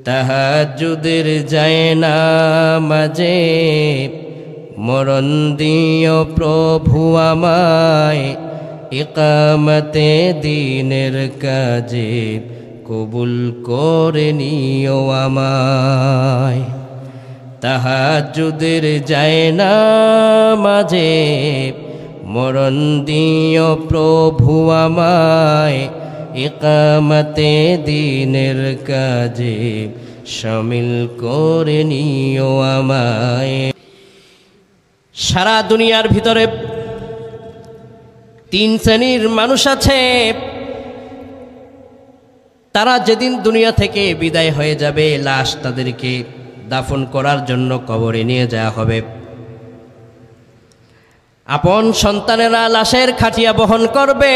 তাহাজ্জুদের যায় না মাঝে মরণ দিও প্রভু আমায়, ইকামতে দ্বীনের কাজে কবুল করে নিও আমায়। তাহাজ্জুদের যায় না মাঝে মরণ দিও প্রভু আমায়, ইকামতে দ্বীনের কাজে শামিল করে নিও আমায়। সারা দুনিয়ার ভিতরে তিন শ্রেণীর মানুষ আছে, তারা যেদিন দুনিয়া থেকে বিদায় হয়ে যাবে, লাশ তাদেরকে দাফন করার জন্য কবরে নিয়ে যাওয়া হবে। আপন সন্তানেরা লাশের খাটিয়া বহন করবে,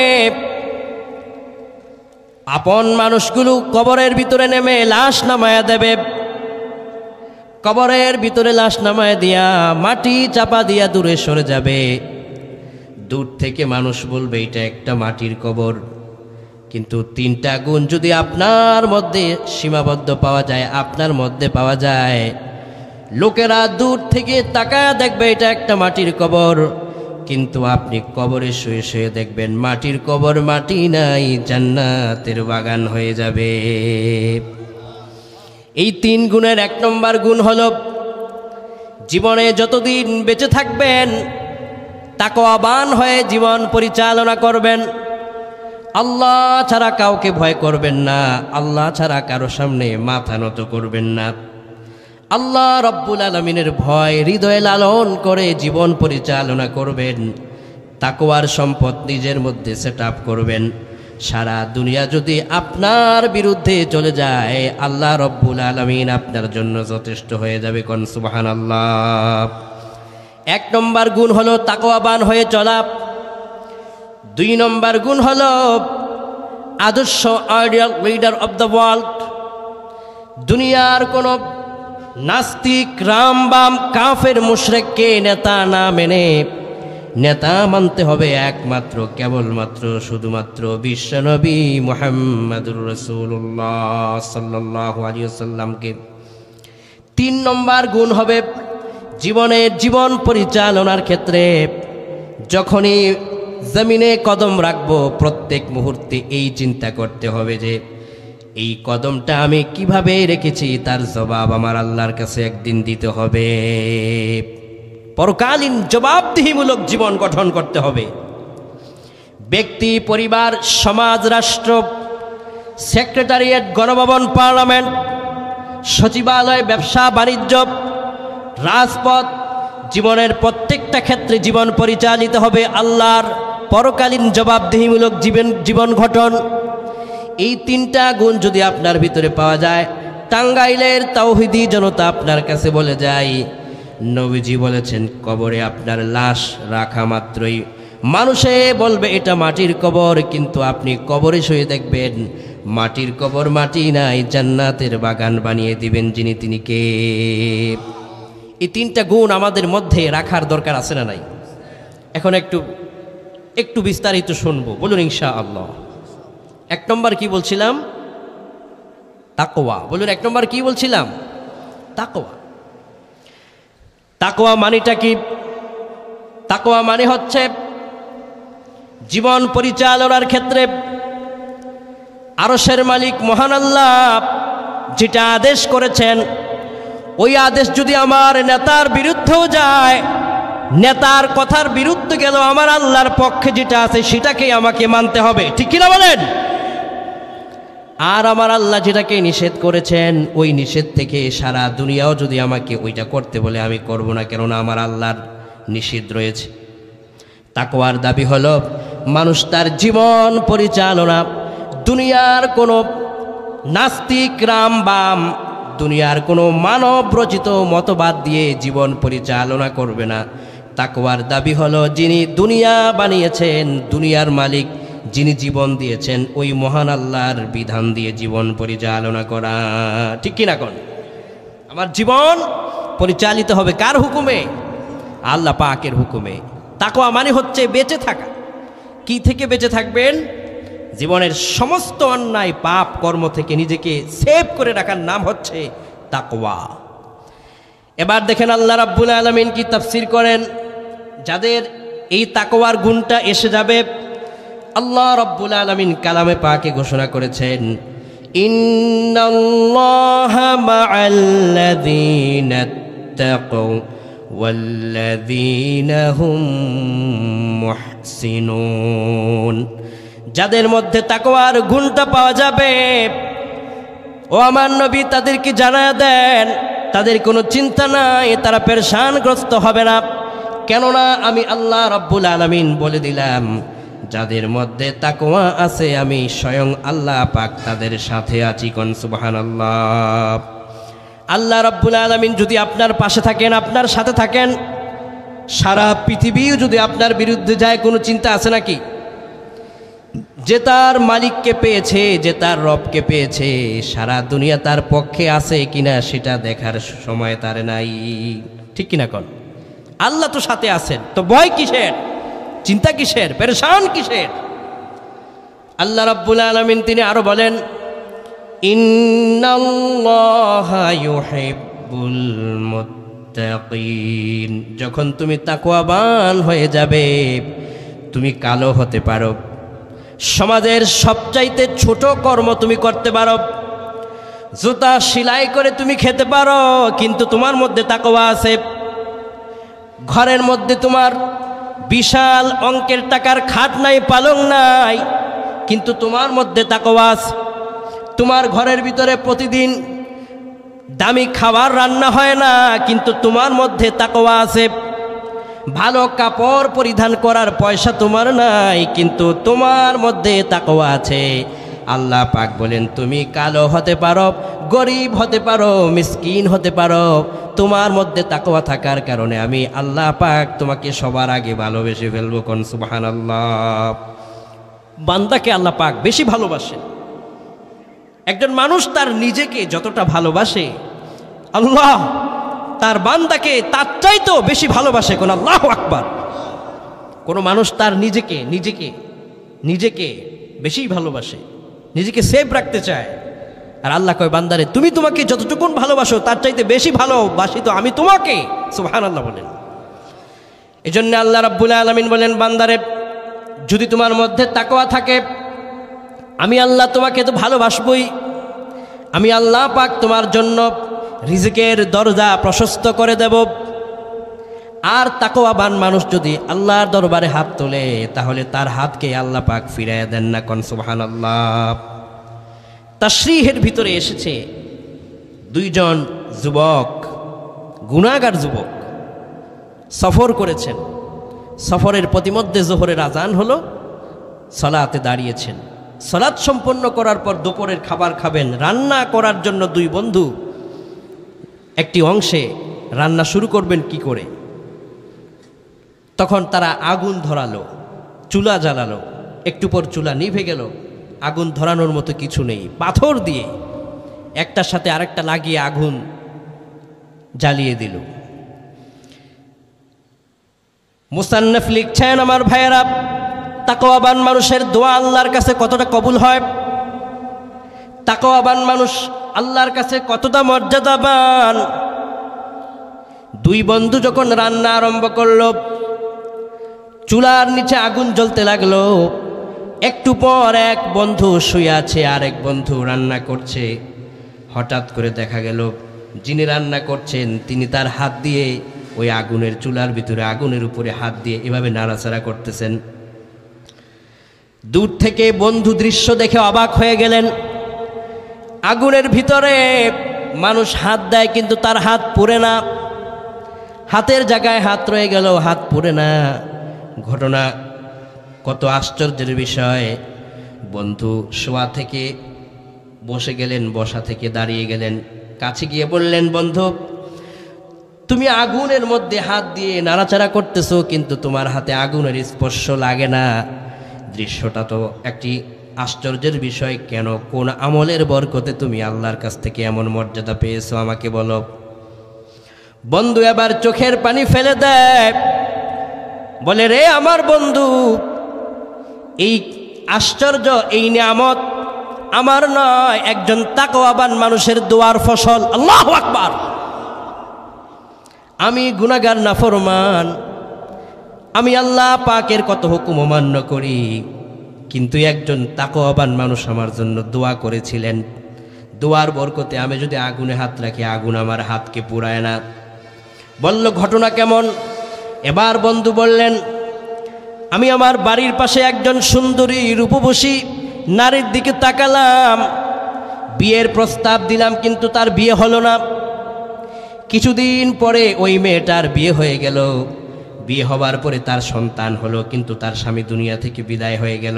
আপন মানুষগুলো কবরের ভিতরে নেমে লাশ নামায়া দেবে। কবরের ভিতরে লাশ নামায় দিয়া মাটি চাপা দিয়া দূরে সরে যাবে। দূর থেকে মানুষ বলবে এটা একটা মাটির কবর, কিন্তু তিনটা গুণ যদি আপনার মধ্যে সীমাবদ্ধ পাওয়া যায়, আপনার মধ্যে পাওয়া যায়, লোকেরা দূর থেকে তাকায় দেখবে এটা একটা মাটির কবর, কিন্তু আপনি কবরে শুয়ে শুয়ে দেখবেন মাটির কবর মাটি নাই, জান্নাতের বাগান হয়ে যাবে। এই তিন গুণের এক নম্বর গুণ হলো জীবনে যতদিন বেঁচে থাকবেন তাকওয়াবান হয়ে জীবন পরিচালনা করবেন। আল্লাহ ছাড়া কাউকে ভয় করবেন না, আল্লাহ ছাড়া কারো সামনে মাথা নত করবেন না। আল্লাহ রব্বুল আলামিনের ভয় হৃদয়ে লালন করে জীবন পরিচালনা করবেন। তাকওয়ার সম্পদ নিজের মধ্যে সেট আপ করবেন। সারা দুনিয়া যদি আপনার বিরুদ্ধে চলে যায়, আল্লাহ রব্বুল আলামিন আপনার জন্য যথেষ্ট হয়ে যাবে। কোন সুবহানাল্লাহ। এক নম্বর গুণ হলো তাকওয়াবান হয়ে চলা। দুই নম্বর গুণ হলো আদর্শ ideal leader of the world. দুনিয়ার কোন নাস্তিক রামবাম কাফের মুশরিককে নেতা না মেনে নেতা মানতে হবে একমাত্র কেবলমাত্র শুধুমাত্র বিশ্বনবী মুহাম্মদুর রাসূলুল্লাহ সাল্লাল্লাহু আলাইহি ওয়াসাল্লামকে। তিন নম্বর গুণ হবে জীবন পরিচালনার ক্ষেত্রে যখনই জমিনে কদম রাখবো প্রত্যেক মুহূর্তে এই চিন্তা করতে হবে যে এই কদমটা আমি কিভাবে রেখেছি তার জবাব আমার আল্লাহর কাছে একদিন দিতে হবে। পরকালীন জবাবদিহিমূলক জীবন গঠন করতে হবে। ব্যক্তি, পরিবার, সমাজ, রাষ্ট্র, সেক্রেটারিয়েট, গণভবন, পার্লামেন্ট, সচিবালয়, ব্যবসা বাণিজ্য, রাজপথ, জীবনের প্রত্যেকটা ক্ষেত্রে জীবন পরিচালিত হবে আল্লাহর পরকালীন জবাবদিহিমূলক জীবন গঠন। এই তিনটা গুণ যদি আপনার ভিতরে পাওয়া যায়, টাঙ্গাইলের তাওহীদি জনতা আপনার কাছে বলে যায়, নবীজি বলেছেন কবরে আপনার লাশ রাখা মাত্রই মানুষে বলবে এটা মাটির কবর, কিন্তু আপনি কবরে শুয়ে দেখবেন মাটির কবর মাটি নাই, জান্নাতের বাগান বানিয়ে দিবেন যিনি তিনি কে। এই তিনটা গুণ আমাদের মধ্যে রাখার দরকার আছে না নাই? এখন একটু বিস্তারিত শুনবো, বলুন ইনশাআল্লাহ। এক নম্বর কি বলছিলাম? তাকওয়া। বলুন এক নম্বর কি বলছিলাম? তাকওয়া। তাকওয়া মানেটা কি? তাকওয়া মানে হচ্ছে জীবন পরিচালনার ক্ষেত্রে আরশের মালিক মহান আল্লাহ যেটা আদেশ করেছেন, ওই আদেশ যদি আমার নেতার বিরুদ্ধেও যায়, নেতার কথার বিরুদ্ধে গেল, আমার আল্লাহর পক্ষে যেটা আছে সেটাকেই আমাকে মানতে হবে। ঠিক কিনা বলেন? আর আমার আল্লাহ যেটাকে নিষেধ করেছেন ওই নিষেধ থেকে সারা দুনিয়াও যদি আমাকে ওইটা করতে বলে আমি করব না, কেননা আমার আল্লাহর নিষেধ রয়েছে। তাকওয়ার দাবি হলো মানুষ তার জীবন পরিচালনা দুনিয়ার কোনো নাস্তিক রামবাম, দুনিয়ার কোনো মানব রচিত মতবাদ দিয়ে জীবন পরিচালনা করবে না। তাকওয়ার দাবি হলো যিনি দুনিয়া বানিয়েছেন, দুনিয়ার মালিক যিনি জীবন দিয়েছেন, ওই মহান আল্লাহর বিধান দিয়ে জীবন পরিচালনা করা। ঠিক কিনা কোন? আমার জীবন পরিচালিত হবে কার হুকুমে? আল্লাহ পাকের হুকুমে। তাকওয়া মানে হচ্ছে বেঁচে থাকা। কি থেকে বেঁচে থাকবেন? জীবনের সমস্ত অন্যায় পাপ কর্ম থেকে নিজেকে সেভ করে রাখার নাম হচ্ছে তাকওয়া। এবার দেখেন আল্লাহ রাব্বুল আলামিন কি তাফসীর করেন, যাদের এই তাকওয়ার গুণটা এসে যাবে। আল্লাহ রাব্বুল আলামিন কালামে পাকে ঘোষণা করেছেন, ইন্নাল্লাহা মা'আল্লাযীনা তাকাউ ওয়াল্লাযীনা হুম মুহসিনুন। যাদের মধ্যে তাকওয়ার গুণটা পাওয়া যাবে, ও আমার নবী তাদেরকে জানায়া দেন, তাদের কোনো চিন্তা নাই, তারা পেরেশানগ্রস্ত হবে না। কেননা আমি আল্লাহ রাব্বুল আলামিন বলে দিলাম, যাদের মধ্যে তাকওয়া আছে আমি স্বয়ং আল্লাহ পাক তাদের সাথে আছি। কোন সুবহানাল্লাহ। আল্লাহ রাব্বুল আলামিন যদি আপনার পাশে থাকেন, আপনার সাথে থাকেন, সারা পৃথিবীও যদি আপনার বিরুদ্ধে যায়, কোনো চিন্তা আছে নাকি? যে তার মালিককে পেয়েছে, যে তার রবকে পেয়েছে, সারা দুনিয়া তার পক্ষে আছে কিনা সেটা দেখার সময় তার নাই। ঠিক কিনা কোন? আল্লাহ তো সাথে আছেন, তো ভয় কিসের, চিন্তা কিসের, পেরেশান কিসের? আল্লাহ রাব্বুল আলামিন তিনি আরো বলেন, ইন্নাল্লাহা ইউহিব্বুল মুত্তাকিন। যখন তুমি তাকওয়াবান হয়ে যাবে, তুমি কালো হতে পারো, সমাজের সবচাইতে ছোট কর্ম তুমি করতে পারো, জুতা সেলাই করে তুমি খেতে পারো, কিন্তু তোমার মধ্যে তাকওয়া আছে। ঘরের মধ্যে তোমার বিশাল অঙ্কের টাকার খাট নাই, পালং নাই, কিন্তু তোমার মধ্যে তাকওয়া আছে। তোমার ঘরের ভিতরে প্রতিদিন দামি খাবার রান্না হয় না, কিন্তু তোমার মধ্যে তাকওয়া আছে। ভালো কাপড় পরিধান করার পয়সা তোমার নাই, কিন্তু তোমার মধ্যে তাকওয়া আছে। আল্লাহ পাক বলেন, তুমি কালো হতে পারো, গরিব হতে পারো, মিসকিন হতে পারো, তোমার মধ্যে তাকওয়া থাকার কারণে আমি আল্লাহ পাক তোমাকে সবার আগে ভালোবেসে ফেলবো। কোন সুবহানাল্লাহ। বান্দাকে আল্লাহ পাক বেশি ভালোবাসেন। একজন মানুষ তার নিজেকে যতটা ভালোবাসে, আল্লাহ তার বান্দাকে তার চাইতেও বেশি ভালোবাসে। কোন আল্লাহু আকবার। কোনো মানুষ তার নিজেকে বেশি ভালোবাসে, নিজেকে সেভ রাখতে চায়। আর আল্লাহ কয়, বান্দারে তুমি তোমাকে যতটুকুন ভালোবাসো তার চাইতে বেশি ভালোবাসি তো আমি তোমাকে। সুবহানাল্লাহ বলেন। এজন্য আল্লাহ রাব্বুল আলামিন বলেন, বান্দারে যদি তোমার মধ্যে তাকওয়া থাকে, আমি আল্লাহ তোমাকে তো ভালোবাসবই। আমি আল্লাহ পাক তোমার জন্য রিজিকের দরজা প্রশস্ত করে দেব। আর তাকওয়াবান মানুষ যদি আল্লাহর দরবারে হাত তোলে, তাহলে তার হাতকে আল্লাহ পাক ফিরাইয়া দেন না। কোন সুবহানাল্লাহ। তাশরীহের ভিতরে এসেছে, দুইজন যুবক, গুনাহগার যুবক সফর করেছেন। সফরের প্রতিমধ্যে যোহরের আজান হলো, সালাতে দাঁড়িয়েছেন। সালাত সম্পন্ন করার পর দুপুরের খাবার খাবেন। রান্না করার জন্য দুই বন্ধু একটি অংশে রান্না শুরু করবেন কি করে। তখন তারা আগুন ধরালো, চুলা জ্বালালো। একটু পর চুলা নিভে গেল, আগুন ধরানোর মতো কিছু নেই। পাথর দিয়ে একটার সাথে আরেকটা লাগিয়ে আগুন জ্বালিয়ে দিল। মুসান্নিফ লিখছেন, আমার ভাইয়েরা, তাকওয়াবান মানুষের দোয়া আল্লাহর কাছে কতটা কবুল হয়, তাকওয়াবান মানুষ আল্লাহর কাছে কতটা মর্যাদাবান। দুই বন্ধু যখন রান্না আরম্ভ করলো, চুলার নিচে আগুন জ্বলতে লাগলো। একটু পর এক বন্ধু শুয়ে আছে, আর এক বন্ধু রান্না করছে। হঠাৎ করে দেখা গেল যিনি রান্না করছেন তিনি তার হাত দিয়ে ওই আগুনের চুলার ভিতরে, আগুনের উপরে হাত দিয়ে এভাবে নাড়াচাড়া করতেছেন। দূর থেকে বন্ধু দৃশ্য দেখে অবাক হয়ে গেলেন। আগুনের ভিতরে মানুষ হাত দেয়, কিন্তু তার হাত পুড়ে না। হাতের জায়গায় হাত রয়ে গেল, হাত পুড়ে না। ঘটনা কত আশ্চর্যের বিষয়। বন্ধু শোয়া থেকে বসে গেলেন, বসা থেকে দাঁড়িয়ে গেলেন। কাছে গিয়ে বললেন, বন্ধু তুমি আগুনের মধ্যে হাত দিয়ে নাড়াচাড়া করতেছো, কিন্তু তোমার হাতে আগুনের স্পর্শ লাগে না। দৃশ্যটা তো একটি আশ্চর্যের বিষয়। কেন, কোন আমলের বরকতে তুমি আল্লাহর কাছ থেকে এমন মর্যাদা পেয়েছো আমাকে বলো। বন্ধু এবার চোখের পানি ফেলে দেয়, বলে, রে আমার বন্ধু, এই আশ্চর্য, এই নিয়ামত আমার নয়, একজন তাকওয়াবান মানুষের দোয়ার ফসল। আল্লাহু আকবার। আমি গুনাহগার নাফরমান, আমি আল্লাহ পাকের কত হুকুম অমান্য করি, কিন্তু একজন তাকওয়াবান মানুষ আমার জন্য দোয়া করেছিলেন। দোয়ার বরকতে আমি যদি আগুনে হাত রাখি, আগুন আমার হাতকে পুড়ায় না। বলল, ঘটনা কেমন? এবার বন্ধু বললেন, আমি আমার বাড়ির পাশে একজন সুন্দরী রূপবতী নারীর দিকে তাকালাম, বিয়ের প্রস্তাব দিলাম, কিন্তু তার বিয়ে হলো না। কিছুদিন পরে ওই মেয়েটার বিয়ে হয়ে গেল। বিয়ে হবার পরে তার সন্তান হলো, কিন্তু তার স্বামী দুনিয়া থেকে বিদায় হয়ে গেল।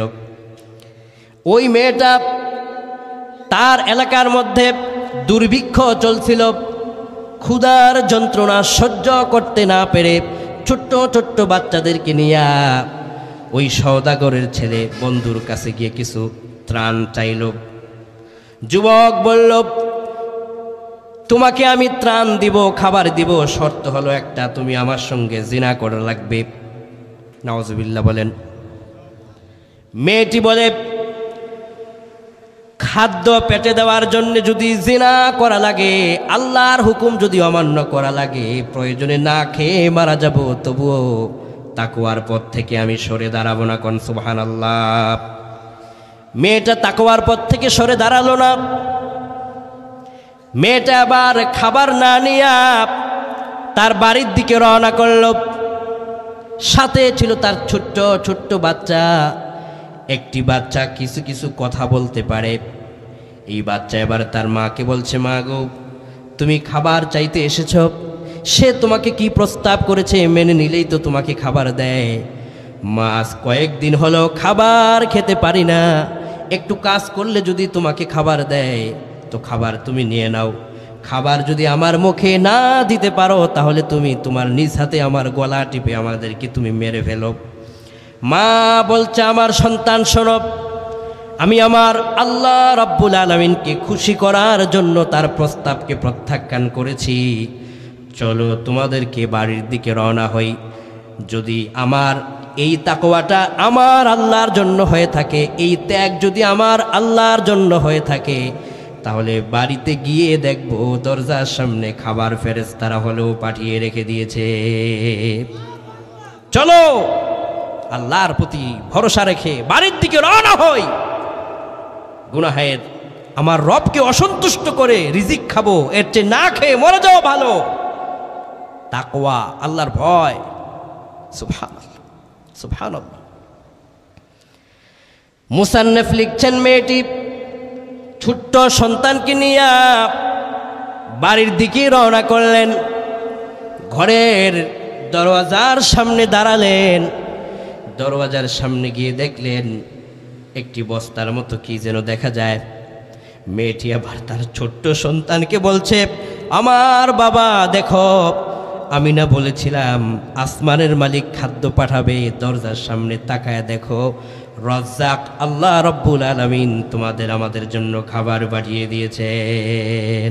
ওই মেয়েটা, তার এলাকার মধ্যে দুর্ভিক্ষ চলছিল, ক্ষুধার যন্ত্রণা সহ্য করতে না পেরে ছোট্ট ছোট্ট বাচ্চাদেরকে নিয়ে ওই সওদাগরের ছেলে বন্ধুর কাছে গিয়ে কিছু ত্রাণ চাইল। যুবক বলল, তোমাকে আমি ত্রাণ দিব, খাবার দিব, শর্ত হলো একটা, তুমি আমার সঙ্গে জিনা করা লাগবে। নাউজুবিল্লাহ বলেন। মেয়েটি বলে, খাদ্য পেটে দেওয়ার জন্য যদি জিনা করা লাগে, আল্লাহর হুকুম যদি অমান্য করা লাগে, প্রয়োজনে না খেয়ে মারা যাব, তবুও তাকওয়ার পথ থেকে আমি সরে দাঁড়াবো না। কোন সুবহানাল্লাহ। মেয়েটা তাকওয়ার পথ থেকে সরে দাঁড়ালো না। মেয়েটা আবার খাবার না নিয়ে তার বাড়ির দিকে রওনা করল। সাথে ছিল তার ছোট্ট ছোট্ট বাচ্চা। একটি বাচ্চা কিছু কিছু কথা বলতে পারে। এই বাচ্চা এবার তার মাকে বলছে, মা গো, তুমি খাবার চাইতে এসেছ, সে তোমাকে কি প্রস্তাব করেছে মেনে নিলেই তো তোমাকে খাবার দেয়। মা, আজ কয়েকদিন হলো খাবার খেতে পারি না, একটু কাজ করলে যদি তোমাকে খাবার দেয় তো খাবার তুমি নিয়ে নাও। খাবার যদি আমার মুখে না দিতে পারো, তাহলে তুমি তোমার নিজ হাতে আমার গলা টিপে আমাদেরকে তুমি মেরে ফেলো। মা বলছে, আমার সন্তান শোনো, আমি আমার আল্লাহ রাব্বুল আলামিনকে খুশি করার জন্য তার প্রস্তাবকে প্রত্যাখ্যান করেছি। চলো তোমাদেরকে বাড়ির দিকে রওনা হই। যদি আমার এই তাকওয়াটা আমার আল্লাহর জন্য হয়ে থাকে, এই ত্যাগ যদি আমার আল্লাহর জন্য হয়ে থাকে, তাহলে বাড়িতে গিয়ে দেখব দরজার সামনে খাবার ফেরেশতারা হলেও পাঠিয়ে রেখে দিয়েছে। চলো আল্লাহর প্রতি ভরসা রেখে বাড়ির দিকে রওনা হই। গুনাহের আমার রবকে অসন্তুষ্ট করে রিজিক খাবো, এর চেয়ে না খেয়ে মরে যাওয়া ভালো। তাকওয়া, আল্লাহর ভয়। সুবহানাল্লাহ, সুবহানাল্লাহ। মুসান্নিফ লিখছেন, মেয়েটি ছোট্ট সন্তানকে নিয়ে বাড়ির দিকে রওনা করলেন। ঘরের দরওয়াজার সামনে দাঁড়ালেন। দরওয়াজার সামনে গিয়ে দেখলেন একটি বস্তার মতো কি যেন দেখা যায়। মেয়েটি আবার তার ছোট্ট সন্তানকে বলছে, আমার বাবা দেখো, আমি না বলেছিলাম আসমানের মালিক খাদ্য পাঠাবে, দরজার সামনে তাকায় দেখো, রাজ্জাক আল্লাহ রব্বুল আলামিন তোমাদের আমাদের জন্য খাবার পাঠিয়ে দিয়েছেন।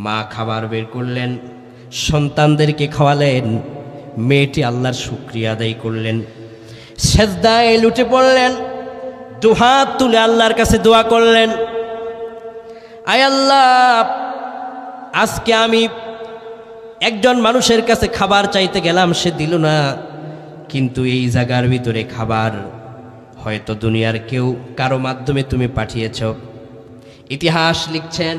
মা খাবার বের করলেন, সন্তানদেরকে খাওয়ালেন। মেয়েটি আল্লাহর শুকরিয়া আদায় করলেন, সেজদায় লুটে পড়লেন, দুহাত তুলে আল্লাহর কাছে দোয়া করলেন, আয় আল্লাহ, আজকে আমি একজন মানুষের কাছে খাবার চাইতে গেলাম, সে দিল না, কিন্তু এই জায়গার ভিতরে খাবার হয়তো দুনিয়ার কেউ কারো মাধ্যমে তুমি পাঠিয়েছ। ইতিহাস লিখছেন,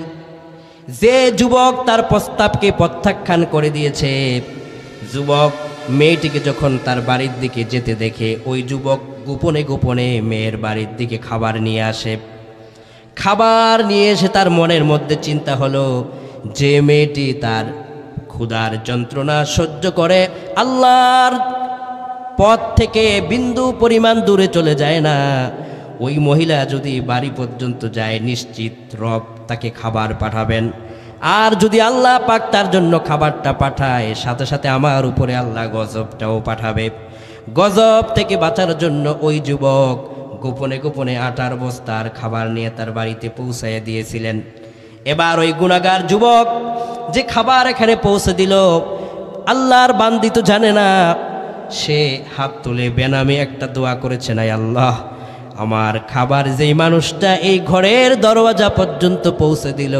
যে যুবক তার প্রস্তাবকে প্রত্যাখ্যান করে দিয়েছে, যুবক মেয়েটিকে যখন তার বাড়ির দিকে যেতে দেখে, ওই যুবক গোপনে গোপনে মেয়ের বাড়ির দিকে খাবার নিয়ে আসে। খাবার নিয়ে এসে তার মনের মধ্যে চিন্তা হলো, যে মেয়েটি তার ক্ষুধার যন্ত্রণা সহ্য করে আল্লাহর পথ থেকে বিন্দু পরিমাণ দূরে চলে যায় না, ওই মহিলা যদি বাড়ি পর্যন্ত যায়, নিশ্চিত রব তাকে খাবার পাঠাবেন। আর যদি আল্লাহ পাক তার জন্য খাবারটা পাঠায়, সাথে সাথে আমার উপরে আল্লাহ গজবটাও পাঠাবে। গজব থেকে বাঁচার জন্য ওই যুবক গোপনে গোপনে আটার বস্তার খাবার নিয়ে তার বাড়িতে পৌঁছায় দিয়েছিলেন। এবার ওই গুনাহগার যুবক যে খাবার এখানে পৌঁছে দিল, আল্লাহর বান্দি তো জানে না, সে হাত তুলে বেনামে একটা দোয়া করেছে, নাই আল্লাহ, আমার খাবার যেই মানুষটা এই ঘরের দরওয়াজা পর্যন্ত পৌঁছে দিল,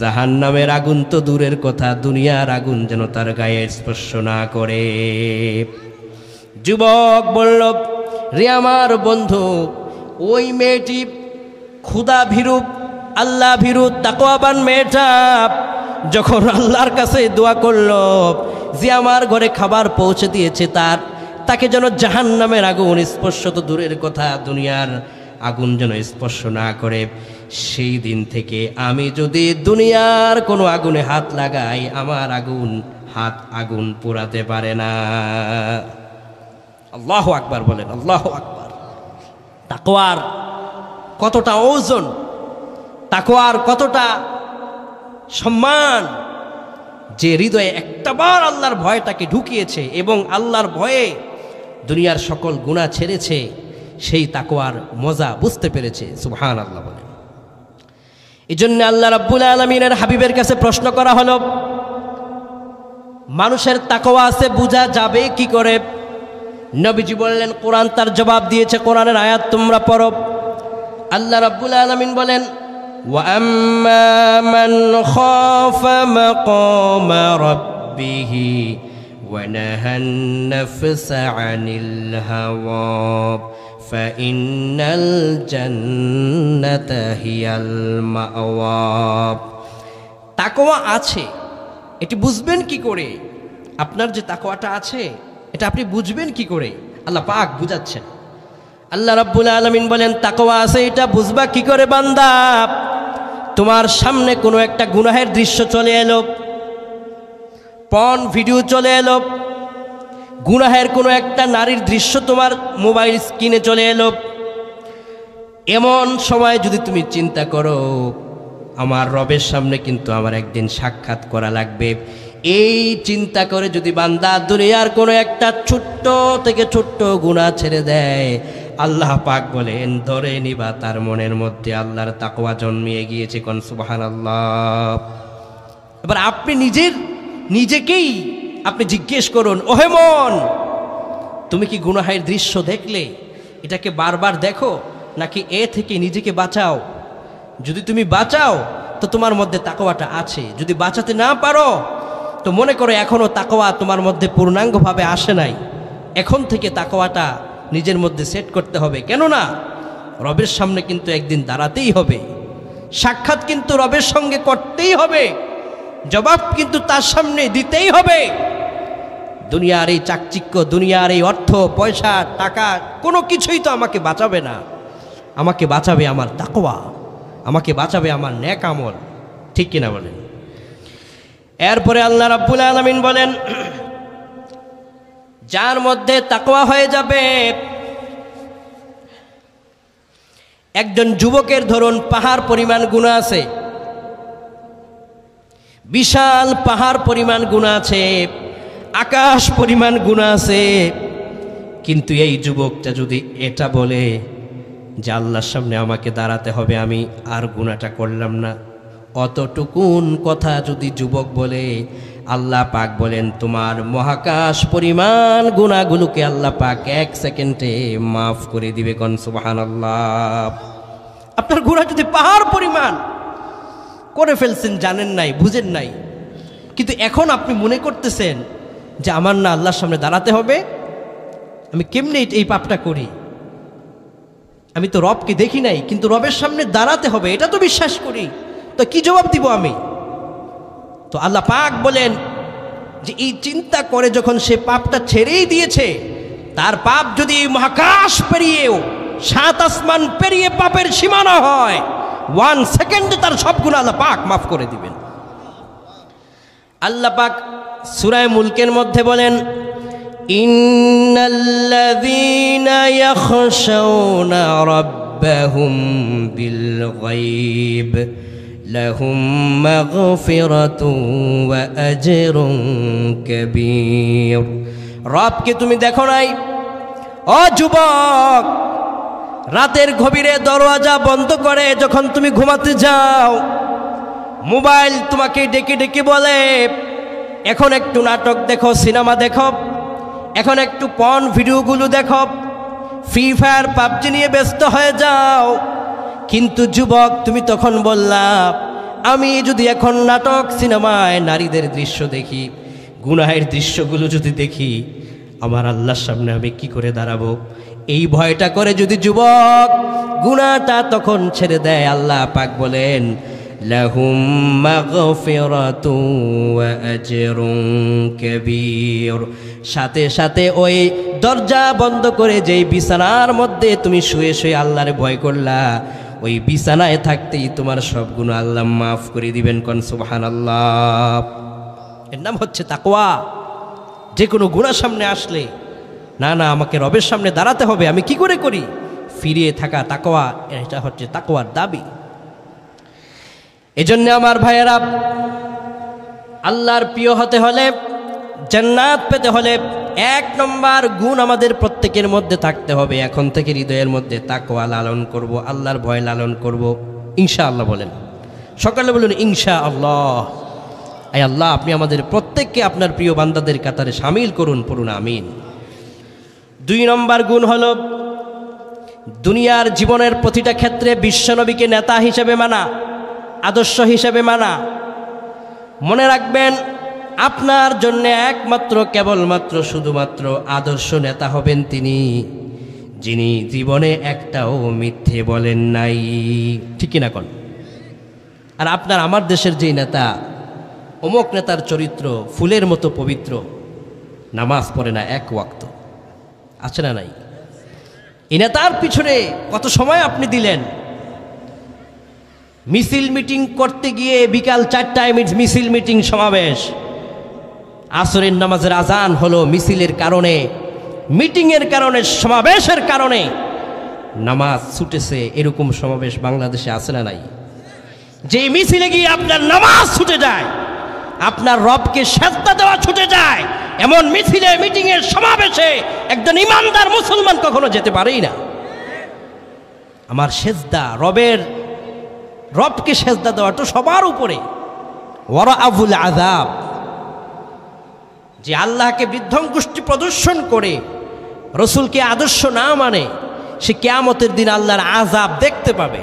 জাহান্নামের আগুন তো দূরের কথা, দুনিয়ার আগুন যেন তার গায়ে স্পর্শ না করে। যুবক বলল, রে আমার বন্ধু, ওই মেয়েটি ক্ষুধা ভীরু, আল্লাহ ভীরু, তাকওয়াবান মেয়েটা যখন আল্লাহর কাছে দোয়া করল যে আমার ঘরে খাবার পৌঁছে দিয়েছে, তাকে যেন জাহান্নামের আগুন স্পর্শ তো দূরের কথা, দুনিয়ার আগুন যেন স্পর্শ না করে, সেই দিন থেকে আমি যদি দুনিয়ার কোনো আগুনে হাত লাগাই, আমার আগুন পোড়াতে পারে না। আল্লাহু আকবার বলেন, আল্লাহু আকবার। তাকওয়ার কতটা ওজন, তাকওয়ার কতটা সম্মান, যে হৃদয়ে একটাবার আল্লাহর ভয়টাকে ঢুকিয়েছে এবং আল্লাহর ভয়ে দুনিয়ার সকল গুনাহ ছেড়েছে, সেই তাকওয়ার মজা বুঝতে পেরেছে। সুবহানাল্লাহ বলেন। এই জন্য আল্লাহ রাব্বুল আলামিনের হাবিবের কাছে প্রশ্ন করা হলো, মানুষের তাকওয়া আছে বোঝা যাবে কি করে? নবীজি বললেন, কোরআন তার জবাব দিয়েছে। কোরআনের আয়াত তোমরা পড়ো। আল্লাহ রাব্বুল আলামিন বলেন, ওয়া আম্মা মান খাফা মাকামা রাব্বিহি ওয়া নাহান নাফসা আনিল হাওয়া ফাইন্নাল জান্নাতা হিয়াল মাওয়া। তাকওয়া আছে, এটি বুঝবেন কি করে? আপনার যে তাকওয়াটা আছে এটা আপনি বুঝবেন কি করে? আল্লাহ পাক বুঝাচ্ছেন। আল্লাহ রাব্বুল আলামিন বলেন, তাকওয়া আছে এটা বুঝবা কি করে বান্দা? তোমার সামনে কোনো একটা গুনাহের দৃশ্য চলে এলো, পর্ন ভিডিও চলে এলো, গুনাহের কোনো একটা নারীর দৃশ্য তোমার মোবাইল স্ক্রিনে চলে এলো, এমন সময় যদি তুমি চিন্তা করো আমার রবের সামনে কিন্তু আমার একদিন সাক্ষাৎ করা লাগবে, এই চিন্তা করে যদি বান্দা দুনিয়ার কোনো একটা ছোট্ট থেকে ছোট্ট গুনাহ ছেড়ে দেয়, আল্লাহ পাক বলেন ধরে নিবা তার মনের মধ্যে আল্লাহর তাকওয়া জন্মিয়ে গিয়েছে। কোন সুবহানাল্লাহ। এবার আপনি নিজেকেই আপনি জিজ্ঞেস করুন, ওহে মন, তুমি কি গুনাহের দৃশ্য দেখলে এটাকে বারবার দেখো, নাকি এ থেকে নিজেকে বাঁচাও? যদি তুমি বাঁচাও তো তোমার মধ্যে তাকওয়াটা আছে, যদি বাঁচাতে না পারো তো মনে করো এখনো তাকওয়া তোমার মধ্যে পূর্ণাঙ্গভাবে আসে নাই। এখন থেকে তাকওয়াটা নিজের মধ্যে সেট করতে হবে, কেননা রবের সামনে কিন্তু একদিন দাঁড়াতেই হবে, সাক্ষাৎ কিন্তু রবের সঙ্গে করতেই হবে, জবাব কিন্তু তার সামনে দিতেই হবে। দুনিয়ার এই চাকচিক্য, দুনিয়ার এই অর্থ পয়সা টাকা কোনো কিছুই তো আমাকে বাঁচাবে না। আমাকে বাঁচাবে আমার তাকওয়া, আমাকে বাঁচাবে আমার নেক আমল। ঠিক কিনা বলেন? এরপরে আল্লাহ রাব্বুল আলামিন বলেন, যার মধ্যে তাকওয়া হয়ে যাবে, একজন যুবকের ধরুন পাহাড় পরিমাণ গুনাহ আছে, বিশাল পাহাড় পরিমাণ গুনাহ আছে, আকাশ পরিমাণ গুনাহ আছে, কিন্তু এই যুবকটা যদি এটা বলে যে আল্লাহর সামনে আমাকে দাঁড়াতে হবে, আমি আর গুনাহটা করলাম না, অতটুকুন কথা যদি যুবক বলে, আল্লাহ পাক বলেন তোমার মহাকাশ পরিমাণ গুনাহগুলোকে আল্লাহ পাক 1 সেকেন্ডে মাফ করে দিবে। কোন সুবহানাল্লাহ। আপনার গুনাহ যদি পাহাড় পরিমাণ করে ফেলছেন, জানেন নাই, বুঝেন নাই, কিন্তু এখন আপনি মনে করতেছেন যে আমার না আল্লাহর সামনে দাঁড়াতে হবে, আমি কেমনে এই পাপটা করি, আমি তো রবকে দেখি নাই, কিন্তু রবের সামনে দাঁড়াতে হবে এটা তো বিশ্বাস করি, তো কি জবাব দিব আমি? তো আল্লাহ পাক বলেন যে এই চিন্তা করে যখন সে পাপটা ছেড়েই দিয়েছে, তার পাপ যদি মহাকাশ পেরিয়েও 7 আসমান পেরিয়ে পাপের সীমানা হয়, 1 সেকেন্ডে তার সব গুনাহ আল্লাহ পাক মাফ করে দিবেন। আল্লাহ পাক সূরা মুলকের মধ্যে বলেন, ইন্নাল্লাযীনা ইয়াখশাউনা রাব্বাহুম বিল গায়ব লাহুম মাগফিরাতুন ওয়া আজরুন কাবীর। রবকে তুমি দেখো নাই? ও যুবক, রাতের গভীরে দরওয়াজা বন্ধ করে যখন তুমি ঘুমাতে যাও, মোবাইল তোমাকে ডেকে ডেকে বলে এখন একটু নাটক দেখো, সিনেমা দেখো, এখন একটু পর্ন ভিডিওগুলো দেখো, ফ্রি ফায়ার পাবজি নিয়ে ব্যস্ত হয়ে যাও। কিন্তু যুবক, তুমি তখন বললা, আমি যদি এখন নাটক সিনেমায় নারীদের দৃশ্য দেখি, গুনাহের দৃশ্যগুলো যদি দেখি, আমার আল্লাহর সামনে আমি কি করে দাঁড়াবো? এই ভয়টা করে যদি যুবক গুনাহটা তখন ছেড়ে দেয়, আল্লাহ পাক বলেন, লাহুম মাগফিরাতুন ওয়া আজরুন কাবীর। সাথে সাথে ওই দরজা বন্ধ করে যেই বিছানার মধ্যে তুমি শুয়ে শুয়ে আল্লাহরে ভয় করলা, ওই বিছানায় থাকতেই তোমার সব গুনাহ আল্লাহ মাফ করে দিবেন। কোন সুবহানাল্লাহ। এর নাম হচ্ছে তাকওয়া। যে কোনো গুনাহ সামনে আসলে, না না আমাকে রবের সামনে দাঁড়াতে হবে, আমি কি করে করি, ফিরিয়ে থাকা তাকওয়া, এটা হচ্ছে তাকওয়ার দাবি। এজন্য আমার ভাইয়েরা, আল্লাহর প্রিয় হতে হলে, জান্নাত পেতে হলে 1 নম্বর গুণ আমাদের প্রত্যেকের মধ্যে থাকতে হবে। এখন থেকে হৃদয়ের মধ্যে তাকওয়া লালন করব, আল্লাহর ভয় লালন করব, ইনশাআল্লাহ। বলেন সকালে, বলুন ইনশাআল্লাহ। আয় আল্লাহ, আপনি আমাদের প্রত্যেককে আপনার প্রিয় বান্দাদের কাতারে শামিল করুন, পড়ুন আমিন। 2 নম্বর গুণ হলো দুনিয়ার জীবনের প্রতিটা ক্ষেত্রে বিশ্বনবীকে নেতা হিসেবে মানা, আদর্শ হিসেবে মানা। মনে রাখবেন, আপনার জন্য একমাত্র কেবলমাত্র শুধুমাত্র আদর্শ নেতা হবেন তিনি, যিনি জীবনে একটাও মিথ্যে বলেন নাই। ঠিক কিনা কোন? আর আপনার আমার দেশের যেই নেতা, অমুক নেতার চরিত্র ফুলের মতো পবিত্র, নামাজ পড়ে না 1 ওয়াক্ত, আছে না নাই? এই নেতার পিছনে কত সময় আপনি দিলেন? মিছিল মিটিং করতে গিয়ে বিকাল 4টায় মিছিল মিটিং সমাবেশ, আসরের নামাজের আজান হলো মিছিলের কারণে, মিটিংয়ের কারণে, সমাবেশের কারণে নামাজ ছুটেছে। এরকম সমাবেশ বাংলাদেশে আছে না নাই? যেই মিছিলে গিয়ে আপনার নামাজ ছুটে যায়, আপনার রবকে সেজদা দেওয়া ছুটে যায়, এমন মিছিলে, মিটিংয়ের, সমাবেশে একজন ইমানদার মুসলমান কখনো যেতে পারেই না। আমার সেজদা, রবকে সেজদা দেওয়া তো সবার উপরে। ওয়ারাআবুল আযাব, যে আল্লাহকে বৃদ্ধঙ্গুষ্টি প্রদর্শন করে রসুলকে আদর্শ না মানে, সে কিয়ামতের দিন আল্লাহর আযাব দেখতে পাবে।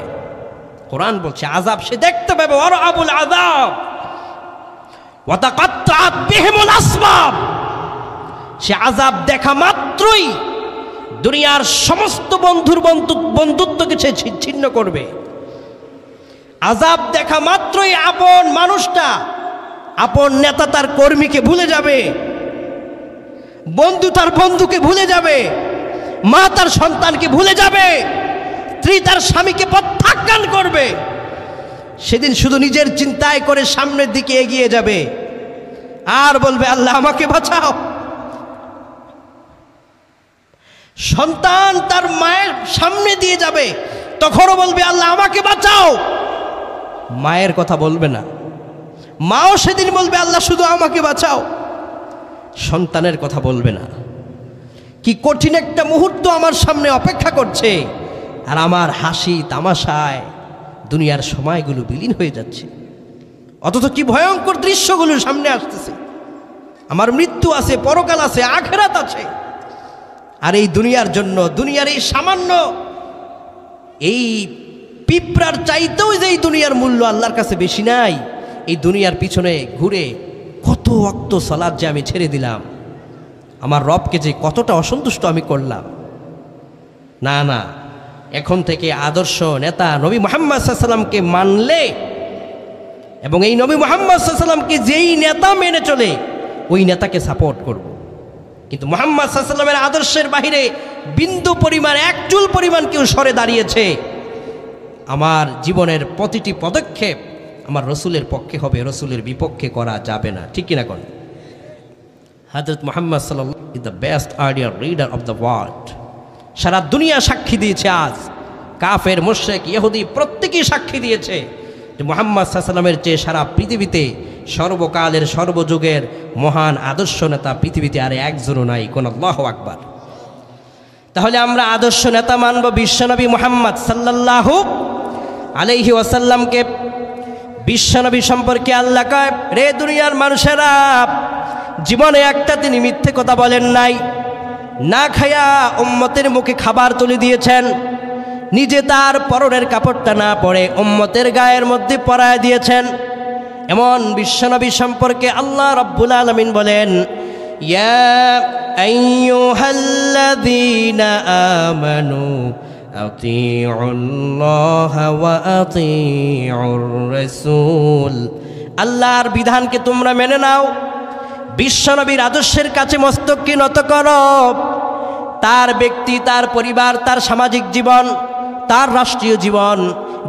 কোরআন বলছে আযাব সে দেখতে পাবে। ওয়ারাআবুল আযাব ওয়া তাকাত্তাআত বিহিমুল আসবাব, সে আযাব দেখা মাত্রই দুনিয়ার সমস্ত বন্ধুত্বকে সে ছিন্ন করবে। আযাব দেখা মাত্রই আপন মানুষটা, আপন নেতা তার কর্মীকে ভুলে যাবে, বন্ধু তার বন্ধুকে ভুলে যাবে, মা তার সন্তানকে ভুলে যাবে, স্ত্রী তার স্বামীকে প্রত্যাখ্যান করবে। সেদিন শুধু নিজের চিন্তায় করে সামনের দিকে এগিয়ে যাবে আর বলবে, আল্লাহ আমাকে বাঁচাও। সন্তান তার মায়ের সামনে দিয়ে যাবে, তখনও বলবে, আল্লাহ আমাকে বাঁচাও। মায়ের কথা বলবে না, মাও সেদিন বলবে, আল্লাহ শুধু আমাকে বাঁচাও। সন্তানের কথা বলবে না। কি কঠিন একটা মুহূর্ত আমার সামনে অপেক্ষা করছে, আর আমার হাসি তামাশায় দুনিয়ার সময়গুলো বিলীন হয়ে যাচ্ছে। অথচ কি ভয়ঙ্কর দৃশ্যগুলো সামনে আসতেছে। আমার মৃত্যু আছে, পরকাল আছে, আখিরাত আছে। আর এই দুনিয়ার জন্য, দুনিয়ার এই সামান্য এই পিঁপড়ার চাইতেও যে এই দুনিয়ার মূল্য আল্লাহর কাছে বেশি নাই। এই দুনিয়ার পিছনে ঘুরে কত ওয়াক্ত সালাত যে আমি ছেড়ে দিলাম, আমার রবকে যে কতটা অসন্তুষ্ট আমি করলাম। না না, এখন থেকে আদর্শ নেতা নবী মুহাম্মদ সাল্লাল্লাহু আলাইহি ওয়াসাল্লামকে মানলে, এবং এই নবী মুহাম্মদ সাল্লাল্লাহু আলাইহি ওয়াসাল্লামকে যেই নেতা মেনে চলে, ওই নেতাকে সাপোর্ট করব। কিন্তু মুহাম্মদ সাল্লাল্লাহু আলাইহি ওয়াসাল্লামের আদর্শের বাহিরে বিন্দু পরিমাণ, 1 চুল পরিমাণ কেউ সরে দাঁড়িয়েছে, আমার জীবনের প্রতিটি পদক্ষেপ আমার রসুলের পক্ষে হবে, রসুলের বিপক্ষে করা যাবে না। ঠিক কিনা কোন? হযরত মুহাম্মদ সাল্লাল্লাহু আলাইহি ওয়াসাল্লাম is the best ideal leader of the world. সারা দুনিয়া সাক্ষী দিয়েছে। আজ কাফের, মুশরিক, ইহুদি প্রত্যেকেই সাক্ষী দিয়েছে যে মুহাম্মদ সাল্লাল্লাহু আলাইহি ওয়াসাল্লামের চেয়ে সারা পৃথিবীতে সর্বকালের, সর্বযুগের মহান আদর্শ নেতা পৃথিবীতে আর একজনও নাই। কোন? আল্লাহু আকবার। তাহলে আমরা আদর্শ নেতা মানব বিশ্বনবী মুহাম্মদ সাল্লাল্লাহু আলাইহি ওয়াসাল্লামকে। বিশ্বনবী সম্পর্কে আল্লাহ কয়, রে দুনিয়ার মানুষেরা, জীবনে একটা তিনি মিথ্যে কথা বলেন নাই। না খায়া উম্মতের মুখে খাবার তুলে দিয়েছেন, নিজে তার পরনের কাপড়টা না পরে উম্মতের গায়ের মধ্যে পরায় দিয়েছেন। এমন বিশ্বনবী সম্পর্কে আল্লাহ রাব্বুল আলামিন বলেন, ইয়া আইয়ুহাল্লাযীনা আমানু আতিউল্লাহা ওয়া আতিউর রাসূল। আল্লাহর বিধানকে তোমরা মেনে নাও, বিশ্বনবীর আদর্শের কাছে মস্তককে নত করো। তার ব্যক্তি, তার পরিবার, তার সামাজিক জীবন, তার রাষ্ট্রীয় জীবন,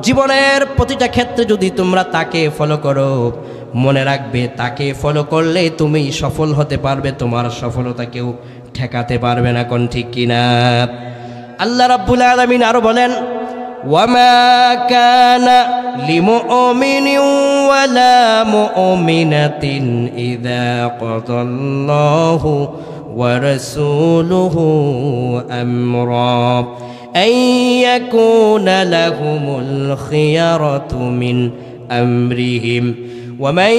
জীবনের প্রতিটা ক্ষেত্রে যদি তোমরা তাকে ফলো করো, মনে রাখবে তাকে ফলো করলে তুমি সফল হতে পারবে, তোমার সফলতা কেউ ঠেকাতে পারবে না। কোন ঠিক কিনা? আল্লাহ রাব্বুল আলামিন আরো বলেন, ওয়ামা কানা লিমুমিনিন ওয়ালা মুমিনাতিন ইযা কাদাল্লাহু ওয়া রাসূলুহু আমরা আন ইয়াকুনা লাহুমুল খিয়ারাতু মিন আমরিহিম ওয়া মান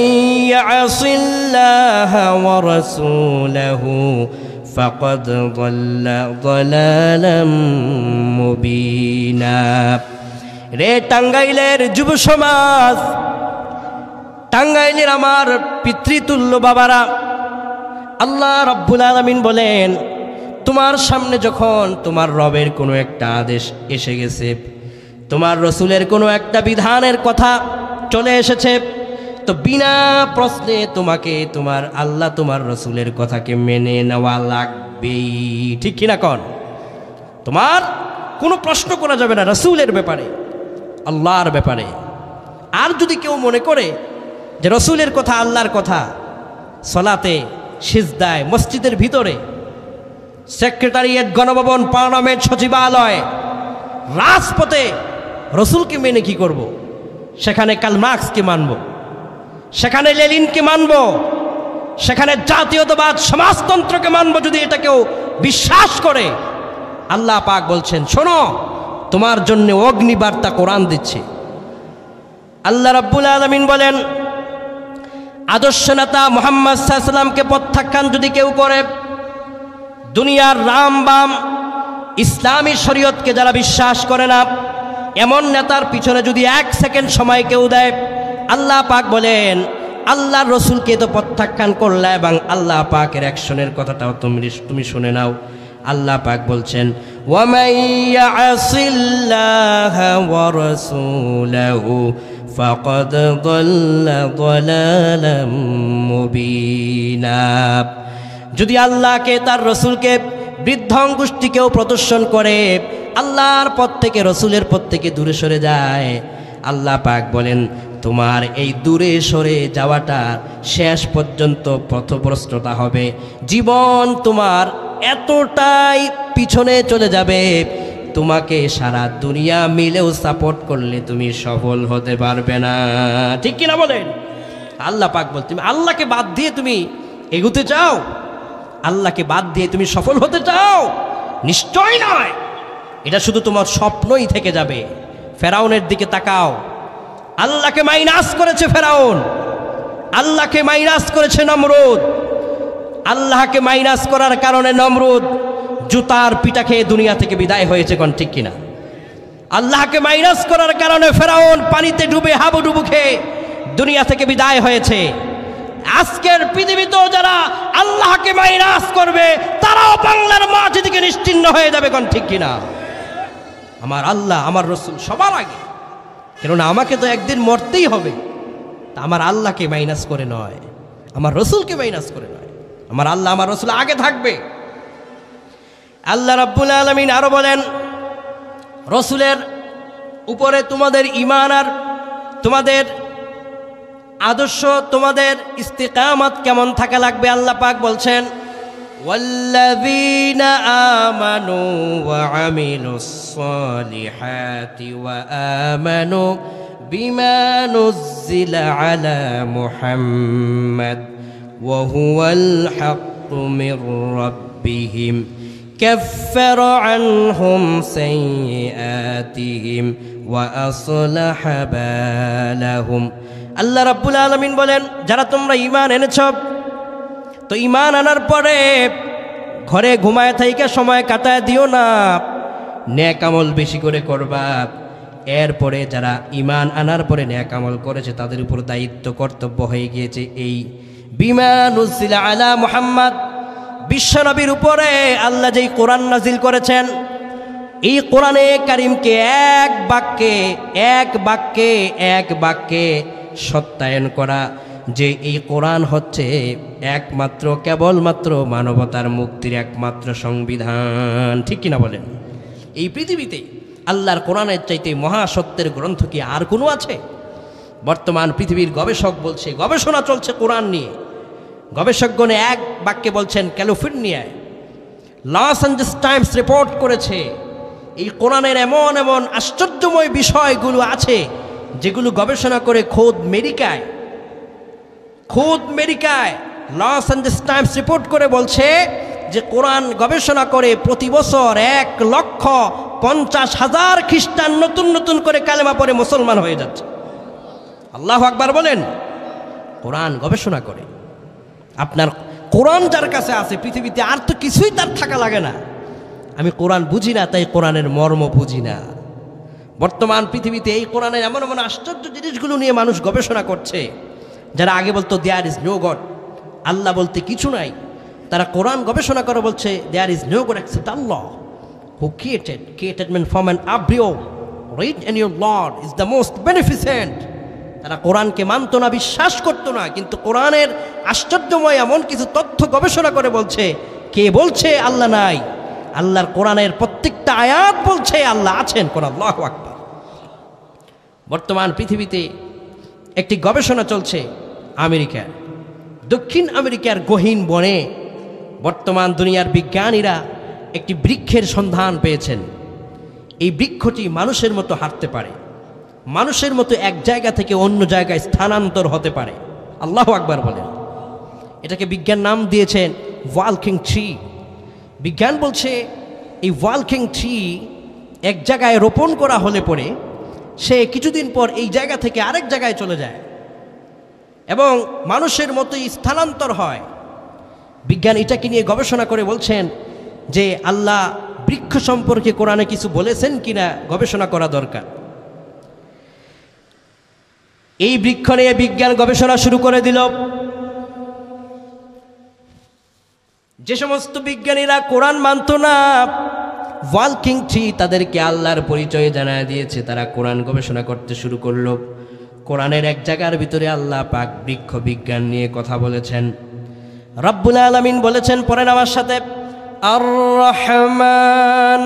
ইয়াসিল্লাহা ওয়া রাসূলুহু ফাকাদ যাল্লা যালালাম মুবিনা। রে টাঙ্গাইলের যুব সমাজ, টাঙ্গাইলের আমার পিতৃতুল্য বাবারা, আল্লাহ রাব্বুল আলামিন বলেন, তোমার সামনে যখন তোমার রবের কোনো একটা আদেশ এসে গেছে, তোমার রসুলের কোনো একটা বিধানের কথা চলে এসেছে, তো বিনা প্রশ্নে তোমাকে তোমার আল্লাহ তোমার রসুলের কথাকে মেনে নেওয়া লাগবেই। ঠিক কিনা কন? তোমার কোনো প্রশ্ন করা যাবে না রসুলের ব্যাপারে, আল্লাহর ব্যাপারে। আর যদি কেউ মনে করে যে রসুলের কথা আল্লাহর কথা সলাতে, সিজদায়, মসজিদের ভিতরে, সেক্রেটারিয়েট, গণভবন, পার্লামেন্ট, সচিবালয়, রাজপথে রসুলকে মেনে কি করব? সেখানে কার্ল মার্কসকে মানব, সেখানে লেনিনকে মানব, সেখানে জাতীয়তাবাদ সমাজতন্ত্রকে মানব, যদি এটা কেউ বিশ্বাস করে, আল্লাহ পাক বলছেন, শোনো, তোমার জন্য অগ্নিবার্তা কোরআন দিচ্ছে। আল্লাহ রাব্বুল আলামিন বলেন, আদর্শ নেতা মুহাম্মদ সাল্লাল্লাহু আলাইহি ওয়াসাল্লামকে প্রত্যাখ্যান যদি কেউ করে, দুনিয়ার রাম বাম ইসলামী শরীয়তকে যারা বিশ্বাস করে না, এমন নেতার পিছনে যদি 1 সেকেন্ড সময় কেউ দেয়, আল্লাহ পাক বলেন, আল্লাহর রসুলকে তো প্রত্যাখ্যান করলে এবং আল্লাহ পাকের অ্যাকশনের কথাটাও তুমি শুনে নাও। আল্লাহ পাক বলছেন, ওয়া মান ইয়াসিল্লাহা ওয়া রাসূলাহু ফাকাদ যাল্লা যালালাম মুবিনা। যদি আল্লাহকে, তার রসুলকে, বৃদ্ধাঙ্গুষ্ঠীকেও প্রদর্শন করে, আল্লাহর পথ থেকে, রসুলের পথ থেকে দূরে সরে যায়, আল্লাহ পাক বলেন, তোমার এই দূরে সরে যাওয়াটা শেষ পর্যন্ত পথভ্রষ্টতা হবে। জীবন তোমার এতটাই পিছনে চলে যাবে, তোমাকে সারা দুনিয়া মিলেও সাপোর্ট করলে তুমি সফল হতে পারবে না। ঠিক কিনা বলেন? আল্লাহ পাক বল, তুমি আল্লাহকে বাদ দিয়ে তুমি এগুতে চাও? আল্লাহকে বাদ দিয়ে তুমি সফল হতে চাও? নিশ্চয় নয়, এটা শুধু তোমার স্বপ্নই থেকে যাবে। ফেরাউনের দিকে তাকাও, আল্লাহকে মাইনাস করেছে ফেরাউন, আল্লাহকে মাইনাস করেছে নমরুদ। আল্লাহকে মাইনাস করার কারণে নমরুদ জুতার পিটা খেয়ে দুনিয়া থেকে বিদায় হয়েছে। কোন ঠিক কিনা? আল্লাহকে মাইনাস করার কারণে ফেরাউন পানিতে ডুবে হাবুডুবু খেয়ে দুনিয়া থেকে বিদায় হয়েছে। আজকের পৃথিবীতেও যারা আল্লাহকে মাইনাস করবে, তারাও বাংলার মাটি থেকে নিশ্চিহ্ন হয়ে যাবে। কোন ঠিক কিনা? আমার আল্লাহ, আমার রসুল সবার আগে, কেননা আমাকে তো একদিন মরতেই হবে। তা আমার আল্লাহকে মাইনাস করে নয়, আমার রসুলকে মাইনাস করে নয়, আমার আল্লাহ, আমার রসুল আগে থাকবে। আল্লাহ রাব্বুল আলামিন আরো বলেন, রসুলের উপরে তোমাদের ঈমান আর তোমাদের আদর্শ, তোমাদের ইস্তিকামত কেমন থাকা লাগবে। আল্লাহ পাক বলছেন, ওয়াল্লাযীনা আমানু ওয়া আমিলুস সালিহাতি ওয়া আমানু বিমা নুজ্জিলা আলা মুহাম্মাদ ওয়া হুয়াল হাক্কু মির রাব্বিহিম কাফফারা আনহুম সাইয়্যাতিহিম ওয়া আসলাহা বালাহুম। আল্লাহ রাব্বুল আলামিন বলেন, যারা তোমরা ঈমান এনেছ, তো ঈমান আনার পরে ঘরে ঘুমায় থাইকা সময় কাটায় দিও না, নেক আমল বেশি করে করবা। এরপরে যারা ঈমান আনার পরে নেক আমল করেছে তাদের উপর দায়িত্ব কর্তব্য হয়ে গিয়েছে এই বিমা নুজিলা আলা মুহাম্মদ, বিশ্বনবীর উপরে আল্লাহ যেই কোরআন নাজিল করেছেন, এই কোরআনে কারিমকে এক বাক্যে সত্যায়ন করা যে এই কোরআন হচ্ছে একমাত্র কেবলমাত্র মানবতার মুক্তির একমাত্র সংবিধান। ঠিক কিনা বলেন? এই পৃথিবীতে আল্লাহর কোরআনের চাইতে মহাসত্যের গ্রন্থ কি আর কোনো আছে? বর্তমান পৃথিবীর গবেষক বলছে, গবেষণা চলছে কোরআন নিয়ে, গবেষকগণে এক বাক্যে বলছেন, ক্যালিফোর্নিয়ায় লস অ্যাঞ্জেলেস টাইমস রিপোর্ট করেছে এই কোরআনের এমন এমন আশ্চর্যময় বিষয়গুলো আছে যেগুলো গবেষণা করে খোদ আমেরিকায় লস অ্যাঞ্জেলেস টাইমস রিপোর্ট করে বলছে যে কোরআন গবেষণা করে প্রতি বছর 1,50,000 খ্রিস্টান নতুন নতুন করে কালেমা পড়ে মুসলমান হয়ে যাচ্ছে। আল্লাহু আকবার বলেন। কোরআন গবেষণা করে। আপনার কোরআন যার কাছে আছে পৃথিবীতে আর তো কিছুই তার থাকা লাগে না। আমি কোরআন বুঝি না, তাই কোরআনের মর্ম বুঝি না। বর্তমান পৃথিবীতে এই কোরআনের এমন এমন আশ্চর্য জিনিসগুলো নিয়ে মানুষ গবেষণা করছে। যারা আগে বলতো there is no God, Allah বলতে কিছু নাই, তারা কোরআন গবেষণা করে বলছে there is no God except Allah who created man from an আব্রিও read and your lord is the most beneficent. তারা কোরআনকে মানত না, বিশ্বাস করতো না, কিন্তু কোরআনের আশ্চর্যময় এমন কিছু তথ্য গবেষণা করে বলছে, কে বলছে আল্লাহ নাই? আল্লাহর কোরআনের প্রত্যেকটা আয়াত বলছে আল্লাহ আছেন। কোন আল্লাহু আকবার। বর্তমান পৃথিবীতে একটি গবেষণা চলছে আমেরিকার, দক্ষিণ আমেরিকার গহীন বনে বর্তমান দুনিয়ার বিজ্ঞানীরা একটি বৃক্ষের সন্ধান পেয়েছেন। এই বৃক্ষটি মানুষের মতো হাঁটতে পারে, মানুষের মতো এক জায়গা থেকে অন্য জায়গায় স্থানান্তর হতে পারে। আল্লাহু আকবার বলেন। এটাকে বিজ্ঞান নাম দিয়েছেন ওয়াকিং ট্রি। বিজ্ঞান বলছে এই ওয়াকিং ট্রি এক জায়গায় রোপণ করা হলে পরে সে কিছুদিন পর এই জায়গা থেকে আরেক জায়গায় চলে যায় এবং মানুষের মতোই স্থানান্তর হয়। বিজ্ঞান এটাকে নিয়ে গবেষণা করে বলছেন যে আল্লাহ বৃক্ষ সম্পর্কে কোরআনে কিছু বলেছেন কিনা গবেষণা করা দরকার। এই বৃক্ষ নিয়ে বিজ্ঞান গবেষণা শুরু করে দিল। যে সমস্ত বিজ্ঞানীরা কোরআন মানত না, ওয়াকিং ট্রি তাদেরকে আল্লাহর পরিচয় জানায় দিয়েছে, তারা কোরআন গবেষণা করতে শুরু করলো। কোরআনের এক জায়গার ভিতরে আল্লাহ পাক বৃক্ষ বিজ্ঞান নিয়ে কথা বলেছেন। রব্বুল আলামিন বলেছেন, পড়েন আমার সাথে, আর রহমান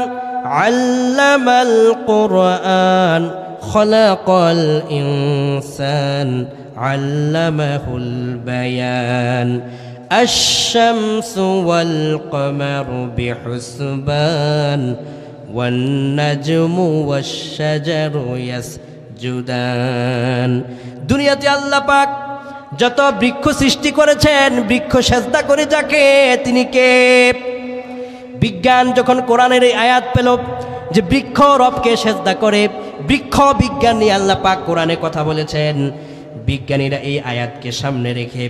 আল্লামাল কুরআন খলাকাল ইনসান আল্লামাহুল বায়ান আশ-শামসু ওয়াল কমারু বিহুসবান ওয়ান নাজমু ওয়াশ-শাজারু ইয়াসজুদান। দুনিয়াতে আল্লাহ পাক যত বৃক্ষ সৃষ্টি করেছেন, বৃক্ষ সেজদা করে যাকে, তিনি কে? বিজ্ঞান যখন কোরআনের এই আয়াত পেল যে বৃক্ষ রবকে সেজদা করে, বৃক্ষ বিজ্ঞান নিয়ে আল্লাহ পাক কোরআনে কথা বলেছেন, বিজ্ঞানীরা এই আয়াতকে সামনে রেখে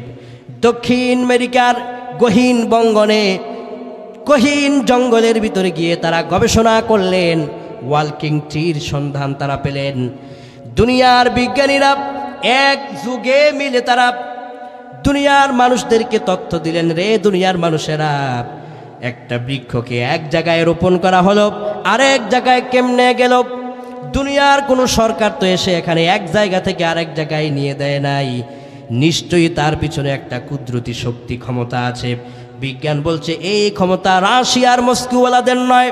দক্ষিণ আমেরিকার গহীন বঙ্গনে, গহীন জঙ্গলের ভিতরে গিয়ে তারা গবেষণা করলেন, ওয়াকিং ট্রির সন্ধান তারা পেলেন। দুনিয়ার বিজ্ঞানীরা এক যুগে মিলে তারা দুনিয়ার মানুষদেরকে তথ্য দিলেন, রে দুনিয়ার মানুষেরা, একটা বৃক্ষকে এক জায়গায় রোপণ করা হলো, আরেক জায়গায় কেমনে গেল? দুনিয়ার কোনো সরকার তো এসে এখানে এক জায়গা থেকে আরেক জায়গায় নিয়ে দেয় নাই, নিশ্চয়ই তার পিছনে একটা কুদরতি শক্তি ক্ষমতা আছে। বিজ্ঞান বলছে এই ক্ষমতা রাশিয়ার মস্কোওয়ালাদের নয়,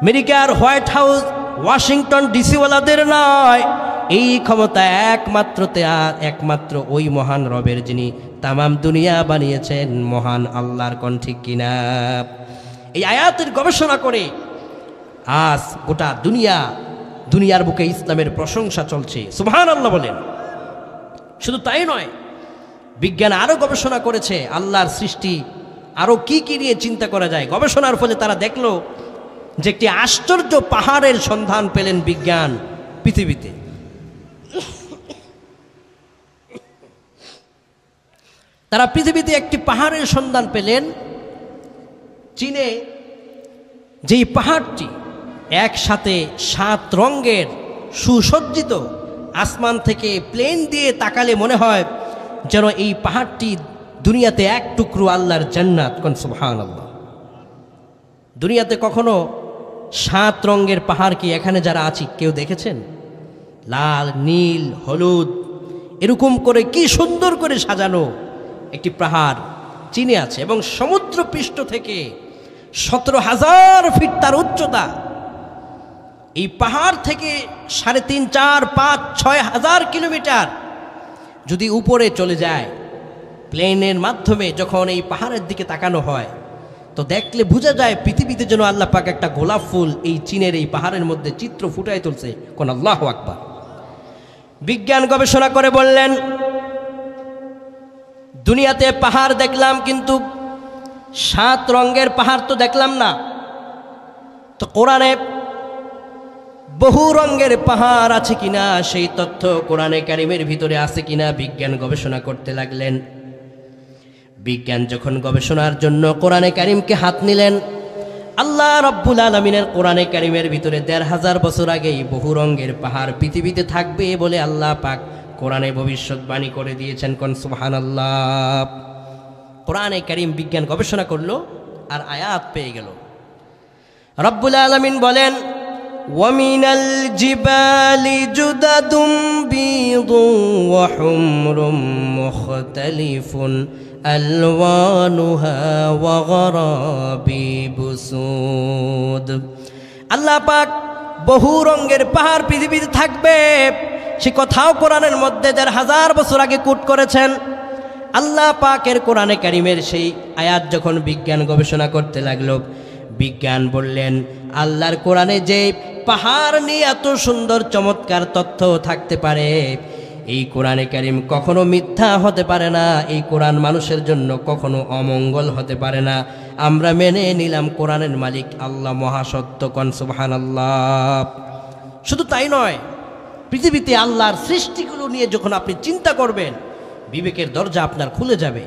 আমেরিকার হোয়াইট হাউস ওয়াশিংটন ডিসিওয়ালাদের নয়, এই ক্ষমতা একমাত্র ওই মহান রবের, যিনি তামাম দুনিয়া বানিয়েছেন, মহান আল্লাহর। কোন ঠিক কিনা? এই আয়াতের গবেষণা করে আজ গোটা দুনিয়ার বুকে ইসলামের প্রশংসা চলছে। সুবহানাল্লাহ বলেন। শুধু তাই নয়, বিজ্ঞান আরো গবেষণা করেছে আল্লাহর সৃষ্টি আরো কি কি নিয়ে চিন্তা করা যায়। গবেষণার ফলে তারা দেখলো যে একটি আশ্চর্য পাহাড়ের সন্ধান পেলেন বিজ্ঞান পৃথিবীতে। তারা পৃথিবীতে একটি পাহাড়ের সন্ধান পেলেন চীনে যেই পাহাড়টি একসাথে 7 রঙের সুসজ্জিত, আসমান থেকে প্লেন দিয়ে তাকালে মনে হয় যেন এই পাহাড়টি দুনিয়াতে এক টুকরো আল্লাহর জান্নাত। কোন সুবহানাল্লাহ। দুনিয়াতে কখনো 7 রঙের পাহাড় কি এখানে যারা আছি কেউ দেখেছেন? লাল, নীল, হলুদ এরকম করে কি সুন্দর করে সাজানো একটি পাহাড় চীনে আছে, এবং সমুদ্র পৃষ্ঠ থেকে 17,000 ফিট তার উচ্চতা। এই পাহাড় থেকে 3.5, 4, 5, 6 হাজার কিলোমিটার যদি উপরে চলে যায় প্লেনের মাধ্যমে, যখন এই পাহাড়ের দিকে তাকানো হয় তো দেখলে বোঝা যায় পৃথিবীতে যেন আল্লাহ পাক একটা গোলাপ ফুল এই চীনের এই পাহাড়ের মধ্যে চিত্র ফুটায় তুলছে। কোন আল্লাহু আকবার। বিজ্ঞান গবেষণা করে বললেন, দুনিয়াতে পাহাড় দেখলাম কিন্তু 7 রঙের পাহাড় তো দেখলাম না, তো কোরআনে বহু রঙের পাহাড় আছে কিনা সেই তথ্য কোরআনে কারিমের ভিতরে আছে কিনা বিজ্ঞান গবেষণা করতে লাগলেন। বিজ্ঞান যখন গবেষণার জন্য কোরআনে কারিমকে হাত নিলেন, আল্লাহ রাব্বুল আলামিনের কোরআনে কারিমের ভিতরে 1,500 বছর আগেই বহু রঙের পাহাড় পৃথিবীতে থাকবে বলে আল্লাহ পাক কোরআনে ভবিষ্যৎবাণী করে দিয়েছেন। কোন সুবহানাল্লাহ। কোরআনে কারিম বিজ্ঞান গবেষণা করলো আর আয়াত পেয়ে গেল। রাব্বুল আলামিন বলেন, ওয়ামিনাল জিবালি জুদাদুম বিদুন ওয়া হুমরুম মুখতালিফুন আলওয়ানুহা ওয়া গরাবিবু সুদ। আল্লাহ পাক বহু রঙের পাহাড় পৃথিবীতে থাকবে সে কথাও কোরআনের মধ্যে 1,500 বছর আগে কোট করেছেন। আল্লাহ পাকের কোরআনে কারিমের সেই আয়াত যখন বিজ্ঞান গবেষণা করতে লাগলো, বিজ্ঞান বললেন আল্লাহর কোরআনে যে পাহাড় নিয়ে এত সুন্দর চমৎকার তথ্য থাকতে পারে, এই কোরআনে কারিম কখনো মিথ্যা হতে পারে না। এই কোরআন মানুষের জন্য কখনো অমঙ্গল হতে পারে না। আমরা মেনে নিলাম কোরআনের মালিক আল্লাহ মহাসত্য। কোন সুবহানাল্লাহ। শুধু তাই নয়, পৃথিবীতে আল্লাহর সৃষ্টিগুলো নিয়ে যখন আপনি চিন্তা করবেন বিবেকের দরজা আপনার খুলে যাবে।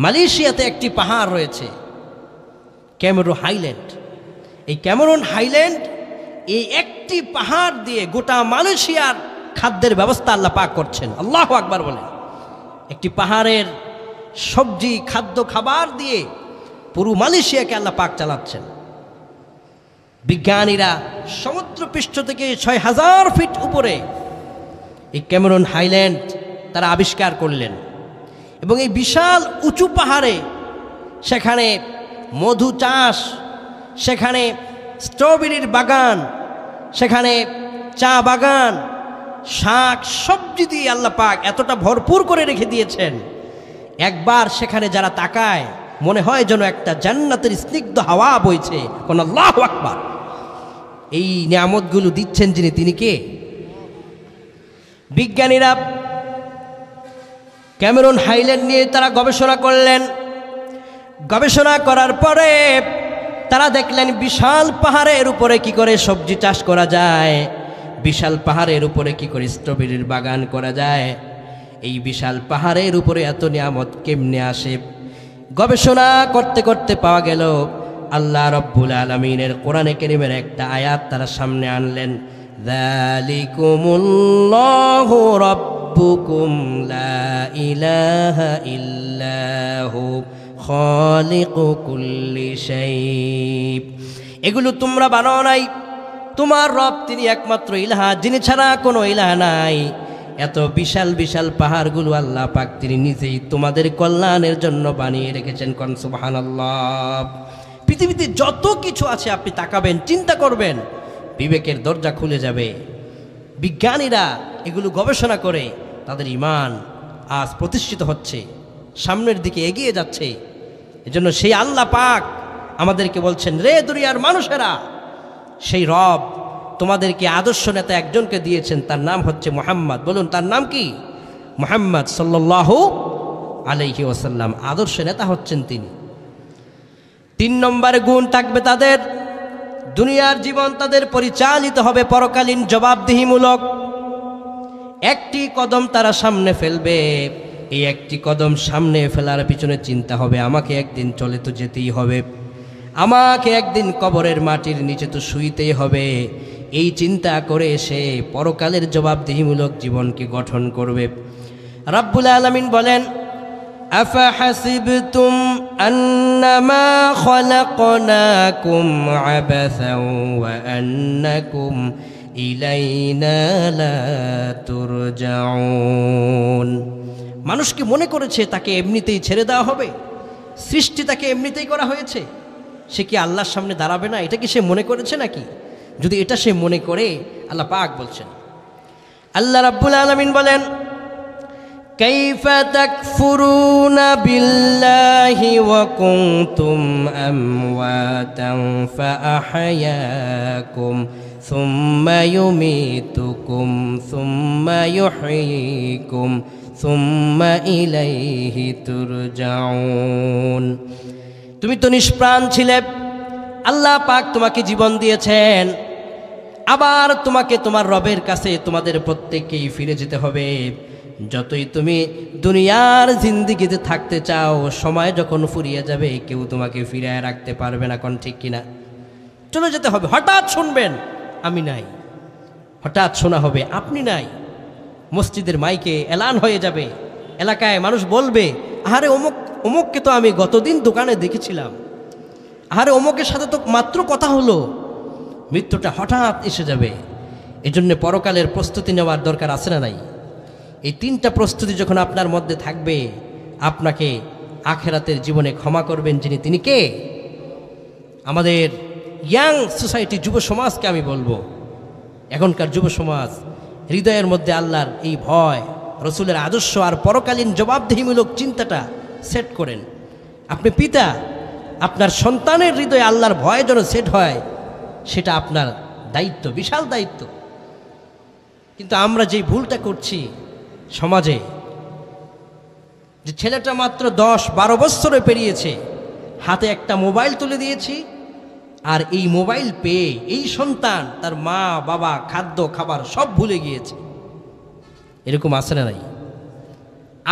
মালয়েশিয়াতে একটি পাহাড় রয়েছে ক্যামেরন হাইল্যান্ড। এই ক্যামেরন হাইল্যান্ড এই একটি পাহাড় দিয়ে গোটা মালয়েশিয়ার খাদ্যের ব্যবস্থা আল্লাহ পাক করছেন। আল্লাহু আকবার বলেন। একটি পাহাড়ের সবজি খাদ্য খাবার দিয়ে পুরো মালয়েশিয়াকে আল্লাহ পাক চালাচ্ছেন। বিজ্ঞানীরা সমুদ্র পৃষ্ঠ থেকে 6,000 ফিট উপরে এই ক্যামেরন হাইল্যান্ড তারা আবিষ্কার করলেন, এবং এই বিশাল উঁচু পাহাড়ে সেখানে মধু চাষ, সেখানে স্ট্রবেরির বাগান, সেখানে চা বাগান, শাক সবজি দিয়ে আল্লাহ পাক এতটা ভরপুর করে রেখে দিয়েছেন, একবার সেখানে যারা তাকায় মনে হয় যেন একটা জান্নাতের স্নিগ্ধ হাওয়া বইছে। কোন আল্লাহু আকবার। এই নিয়ামতগুলো দিচ্ছেন যিনি, তিনি কে? বিজ্ঞানীরা ক্যামেরন হাইল্যান্ড নিয়ে তারা গবেষণা করলেন। গবেষণা করার পরে তারা দেখলেন বিশাল পাহাড়ের উপরে কি করে সবজি চাষ করা যায়, বিশাল পাহাড়ের উপরে কি করে স্ট্রবেরির বাগান করা যায়। এই বিশাল পাহাড়ের উপরে এত নিয়ামত কেমনে আসে? গবেষণা করতে করতে পাওয়া গেল আল্লাহ রাব্বুল আলামিনের কোরআনে কারীমের একটা আয়াত তারা সামনে আনলেন, যালিকুমুল্লাহু রাব্বুকুম লা ইলাহা ইল্লাহু খালিকু কুল্লি শাই। এগুলো তোমরা বানাও নাই, তোমার রব তিনি একমাত্র ইলাহা, যিনি ছাড়া কোনো ইলাহা নাই। এত বিশাল বিশাল পাহাড়গুলো আল্লাহ পাক তিনি নিজেই তোমাদের কল্যাণের জন্য বানিয়ে রেখেছেন। কোন সুবহানাল্লাহ। পৃথিবীতে যত কিছু আছে আপনি তাকাবেন, চিন্তা করবেন, বিবেকের দরজা খুলে যাবে। বিজ্ঞানীরা এগুলো গবেষণা করে তাদের ঈমান আজ প্রতিষ্ঠিত হচ্ছে, সামনের দিকে এগিয়ে যাচ্ছে। এজন্য সেই আল্লাহ পাক আমাদেরকে বলছেন, রে দুনিয়ার মানুষেরা, সেই রব তোমাদেরকে আদর্শ নেতা একজনকে দিয়েছেন, তার নাম হচ্ছে মুহাম্মদ। বলুন তার নাম কি? মুহাম্মদ সাল্লাল্লাহু আলাইহি ওয়াসাল্লাম। আদর্শ নেতা হচ্ছেন তিনি। 3 নম্বর গুণ থাকবে তাদের, দুনিয়ার জীবন তাদের পরিচালিত হবে পরকালীন জবাবদিহিমূলক। একটি কদম তারা সামনে ফেলবে, এই একটি কদম সামনে ফেলার পিছনে চিন্তা হবে আমাকে একদিন চলে তো যেতেই হবে, আমাকে একদিন কবরের মাটির নিচে তো শুইতেই হবে। এই চিন্তা করে সে পরকালের জবাবদিহিমূলক জীবনকে গঠন করবে। রাব্বুল আলামিন বলেন, আফাহাসিবতুম আন্নামা খালাকনাকুম আবাসাও ওয়া আন্নাকুম ইলাইনা লা তুরজাউন। মানুষ কি মনে করেছে তাকে এমনিতেই ছেড়ে দেওয়া হবে? সৃষ্টি তাকে এমনিতেই করা হয়েছে, সে কি আল্লাহর সামনে দাঁড়াবে না? এটা কি সে মনে করেছে নাকি? যদি এটা সে মনে করে, আল্লাহ পাক বলছেন, আল্লাহ রাব্বুল আলামিন বলেন, কাইফা তাকফুরুনা বিল্লাহি ওয়া কুনতুম আমওয়াতান ফাআহয়াকুম সুম্মা ইউমীতুকুম সুম্মা ইউহয়িকুম সুম্মা ইলাইহি তুরজাউন। তুমি তো নিষ্প্রাণ ছিলে, আল্লাহ পাক তোমাকে জীবন দিয়েছেন, আবার তোমাকে তোমার রবের কাছে তোমাদের প্রত্যেককেই ফিরে যেতে হবে। যতই তুমি দুনিয়ার জিন্দেগিতে থাকতে চাও, সময় যখন ফুরিয়ে যাবে কেউ তোমাকে ফিরিয়ে রাখতে পারবে না। কোন ঠিক কিনা? চলে যেতে হবে। হঠাৎ শুনবেন আমি নাই, হঠাৎ শোনা হবে আপনি নাই। মসজিদের মাইকে এলান হয়ে যাবে, এলাকায় মানুষ বলবে, আরে অমুককে তো আমি গতদিন দোকানে দেখেছিলাম, আরে অমুকের সাথে তো মাত্র কথা হলো। মৃত্যুটা হঠাৎ এসে যাবে। এজন্য পরকালের প্রস্তুতি নেওয়ার দরকার আছে না নাই? এই তিনটা প্রস্তুতি যখন আপনার মধ্যে থাকবে, আপনাকে আখেরাতের জীবনে ক্ষমা করবেন যিনি, তিনি কে? আমাদের ইয়াং সোসাইটি, যুব সমাজকে আমি বলবো, এখনকার যুব সমাজ হৃদয়ের মধ্যে আল্লাহর এই ভয়, রসুলের আদর্শ আর পরকালীন জবাবদিহিমূলক চিন্তাটা সেট করেন। আপনি পিতা, আপনার সন্তানের হৃদয়ে আল্লাহর ভয় যেন সেট হয়, সেটা আপনার দায়িত্ব, বিশাল দায়িত্ব। কিন্তু আমরা যেই ভুলটা করছি সমাজে, যে ছেলেটা মাত্র 10-12 বছরে পেরিয়েছে, হাতে একটা মোবাইল তুলে দিয়েছি, আর এই মোবাইল পেয়ে এই সন্তান তার মা বাবা খাদ্য খাবার সব ভুলে গিয়েছে। এরকম আছে না নাই?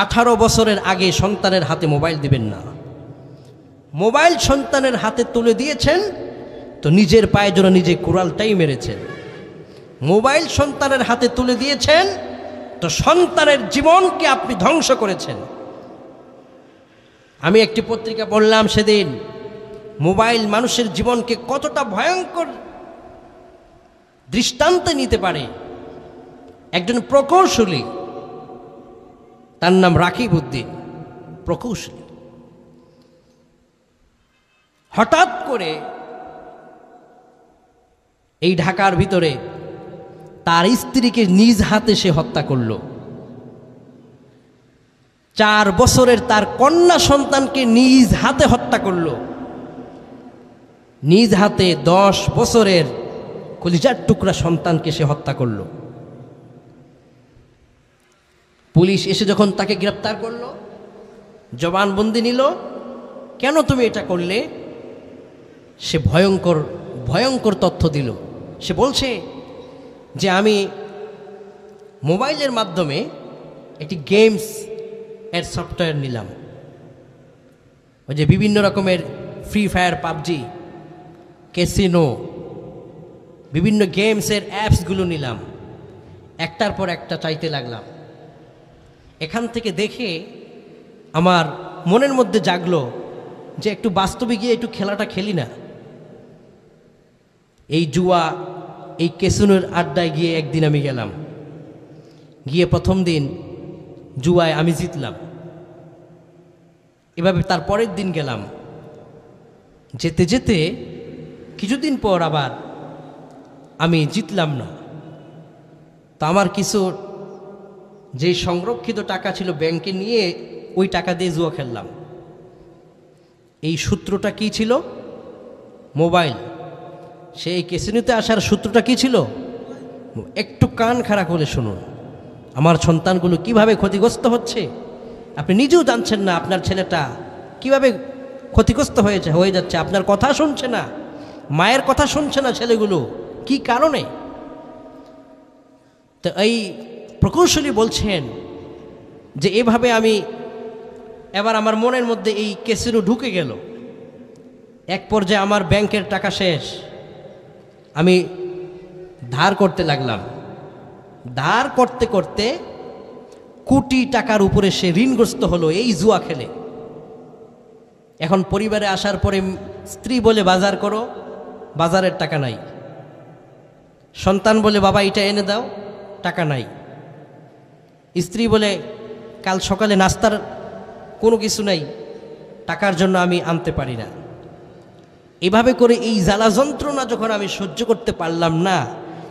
18 বছরের আগে সন্তানের হাতে মোবাইল দিবেন না। মোবাইল সন্তানের হাতে তুলে দিয়েছেন তো নিজের পায়ে জন্য নিজে কুড়ালটাই মেরেছেন। মোবাইল সন্তানের হাতে তুলে দিয়েছেন তো সন্তানের জীবনকে আপনি ধ্বংস করেছেন। আমি একটি পত্রিকা পড়লাম সেদিন, মোবাইল মানুষের জীবনকে কতটা ভয়ঙ্কর দৃষ্টান্তে নিতে পারে। একজন প্রকৌশলী, তার নাম রাকিব উদ্দিন, প্রকৌশলী, হঠাৎ করে এই ঢাকার ভিতরে তার স্ত্রীকে নিজ হাতে সে হত্যা করল। 4 বছরের তার কন্যা সন্তানকে নিজ হাতে হত্যা করল। নিজ হাতে 10 বছরের কলিজার টুকরা সন্তানকে সে হত্যা করল। পুলিশ এসে যখন তাকে গ্রেপ্তার করলো, জবানবন্দি নিল, কেন তুমি এটা করলে? সে ভয়ঙ্কর ভয়ঙ্কর তথ্য দিল। সে বলছে যে আমি মোবাইলের মাধ্যমে একটি গেমস এর সফটওয়্যার নিলাম, ওই যে বিভিন্ন রকমের ফ্রি ফায়ার, পাবজি, ক্যাসিনো, বিভিন্ন গেমসের অ্যাপসগুলো নিলাম, একটার পর একটা চাইতে লাগলাম। এখান থেকে দেখে আমার মনের মধ্যে জাগলো যে একটু বাস্তবে গিয়ে একটু খেলাটা খেলি না। এই জুয়া, এই ক্যাসিনোর আড্ডায় গিয়ে একদিন আমি গেলাম, গিয়ে প্রথম দিন জুয়ায় আমি জিতলাম। এভাবে তার পরের দিন গেলাম, যেতে যেতে কিছুদিন পর আবার আমি জিতলাম না। তো আমার কিছু যে সংরক্ষিত টাকা ছিল ব্যাংকে নিয়ে ওই টাকা দিয়ে জুয়া খেললাম। এই সূত্রটা কি ছিল? মোবাইল। সেই ক্যাসিনোতে আসার সূত্রটা কি ছিল? একটু কান খাড়া করে শুনুন, আমার সন্তানগুলো কিভাবে ক্ষতিগ্রস্ত হচ্ছে আপনি নিজেও জানছেন না। আপনার ছেলেটা কিভাবে ক্ষতিগ্রস্ত হয়ে যাচ্ছে, আপনার কথা শুনছে না, মায়ের কথা শুনছে না ছেলেগুলো, কি কারণে? তো এই প্রকৌশলী বলছেন যে এভাবে আমি এবার আমার মনের মধ্যে এই ক্যাসিনো ঢুকে গেল। এক পর্যায়ে আমার ব্যাংকের টাকা শেষ, আমি ধার করতে লাগলাম। ধার করতে করতে কোটি টাকার উপরে সে ঋণগ্রস্ত হলো এই জুয়া খেলে। এখন পরিবারে আসার পরে স্ত্রী বলে বাজার করো, বাজারের টাকা নাই। সন্তান বলে বাবা এটা এনে দাও, টাকা নাই। স্ত্রী বলে কাল সকালে নাস্তার কোনো কিছু নাই, টাকার জন্য আমি আনতে পারি না। এভাবে করে এই জ্বালা যন্ত্রণা যখন আমি সহ্য করতে পারলাম না,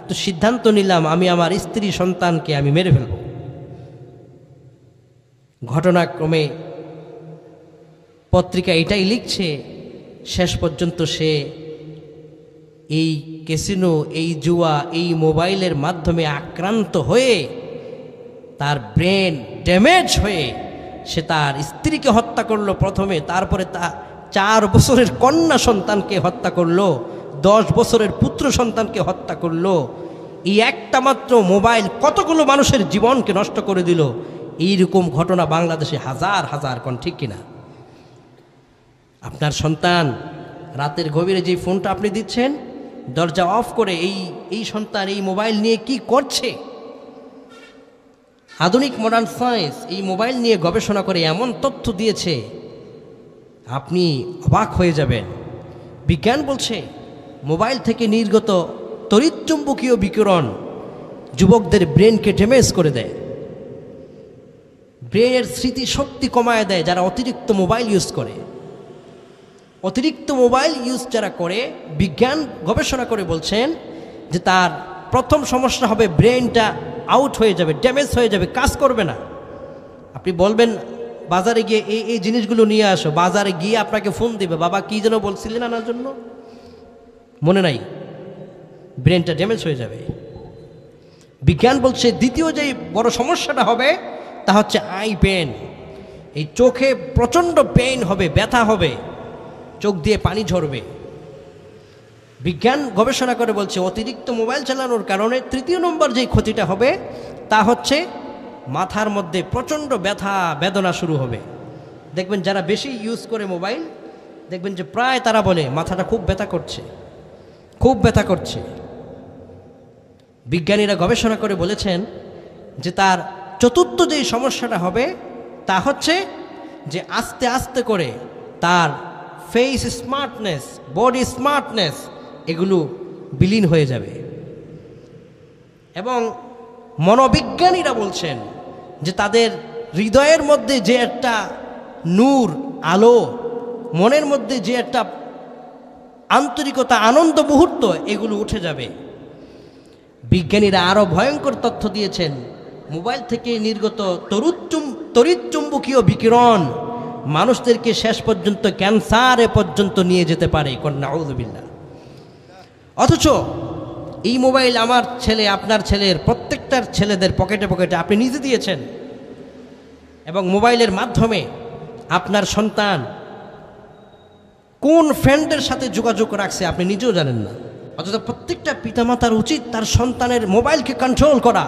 তো সিদ্ধান্ত নিলাম আমি আমার স্ত্রী সন্তানকে আমি মেরে ফেলব। ঘটনাক্রমে পত্রিকা এটাই লিখছে, শেষ পর্যন্ত সে এই ক্যাসিনো, এই জুয়া, এই মোবাইলের মাধ্যমে আক্রান্ত হয়ে তার ব্রেন ড্যামেজ হয়ে সে তার স্ত্রীকে হত্যা করলো প্রথমে, তারপরে তা 4 বছরের কন্যা সন্তানকে হত্যা করলো, 10 বছরের পুত্র সন্তানকে হত্যা করলো। এই একটা মাত্র মোবাইল কতগুলো মানুষের জীবনকে নষ্ট করে দিল। এইরকম ঘটনা বাংলাদেশে হাজার হাজার, কোন ঠিক কিনা? আপনার সন্তান রাতের গভীরে যে ফোনটা আপনি দিচ্ছেন, দরজা অফ করে এই সন্তান এই মোবাইল নিয়ে কি করছে। আধুনিক মডার্ন সায়েন্স এই মোবাইল নিয়ে গবেষণা করে এমন তথ্য দিয়েছে, আপনি অবাক হয়ে যাবেন। বিজ্ঞান বলছে মোবাইল থেকে নির্গত তড়িৎচুম্বকীয় বিকিরণ যুবকদের ব্রেনকে ড্যামেজ করে দেয়, ব্রেনের স্মৃতিশক্তি কমায় দেয় যারা অতিরিক্ত মোবাইল ইউজ করে। অতিরিক্ত মোবাইল ইউজ যারা করে, বিজ্ঞান গবেষণা করে বলছেন যে তার প্রথম সমস্যা হবে ব্রেনটা আউট হয়ে যাবে, ড্যামেজ হয়ে যাবে, কাজ করবে না। আপনি বলবেন বাজারে গিয়ে এই জিনিসগুলো নিয়ে আসো, বাজারে গিয়ে আপনাকে ফোন দিবে, বাবা কী যেন বলছিলেন আনার জন্য, মনে নাই, ব্রেনটা ড্যামেজ হয়ে যাবে। বিজ্ঞান বলছে দ্বিতীয় যে বড় সমস্যাটা হবে তা হচ্ছে আই পেন। এই চোখে প্রচণ্ড পেইন হবে, ব্যথা হবে, চোখ দিয়ে পানি ঝরবে। বিজ্ঞান গবেষণা করে বলছে অতিরিক্ত মোবাইল চালানোর কারণে তৃতীয় নম্বর যেই ক্ষতিটা হবে তা হচ্ছে মাথার মধ্যে প্রচণ্ড ব্যথা বেদনা শুরু হবে। দেখবেন যারা বেশি ইউজ করে মোবাইল, দেখবেন যে প্রায় তারা বলে মাথাটা খুব ব্যথা করছে, খুব ব্যথা করছে। বিজ্ঞানীরা গবেষণা করে বলেছেন যে তার চতুর্থ যেই সমস্যাটা হবে তা হচ্ছে যে আস্তে আস্তে করে তার ফেস স্মার্টনেস, বডি স্মার্টনেস এগুলো বিলীন হয়ে যাবে। এবং মনোবিজ্ঞানীরা বলছেন যে তাদের হৃদয়ের মধ্যে যে একটা নূর, আলো, মনের মধ্যে যে একটা আন্তরিকতা, আনন্দ মুহূর্ত, এগুলো উঠে যাবে। বিজ্ঞানীরা আরও ভয়ঙ্কর তথ্য দিয়েছেন, মোবাইল থেকে নির্গত তড়িৎচুম্বকীয় বিকিরণ মানুষদেরকে শেষ পর্যন্ত ক্যান্সারে পর্যন্ত নিয়ে যেতে পারে। নাউযুবিল্লাহ। অথচ এই মোবাইল আমার ছেলে, আপনার ছেলের, প্রত্যেকটার ছেলেদের পকেটে পকেটে আপনি নিজে দিয়েছেন, এবং মোবাইলের মাধ্যমে আপনার সন্তান কোন ফ্রেন্ডের সাথে যোগাযোগ রাখছে আপনি নিজেও জানেন না। অথচ প্রত্যেকটা পিতামাতার উচিত তার সন্তানের মোবাইলকে কন্ট্রোল করা।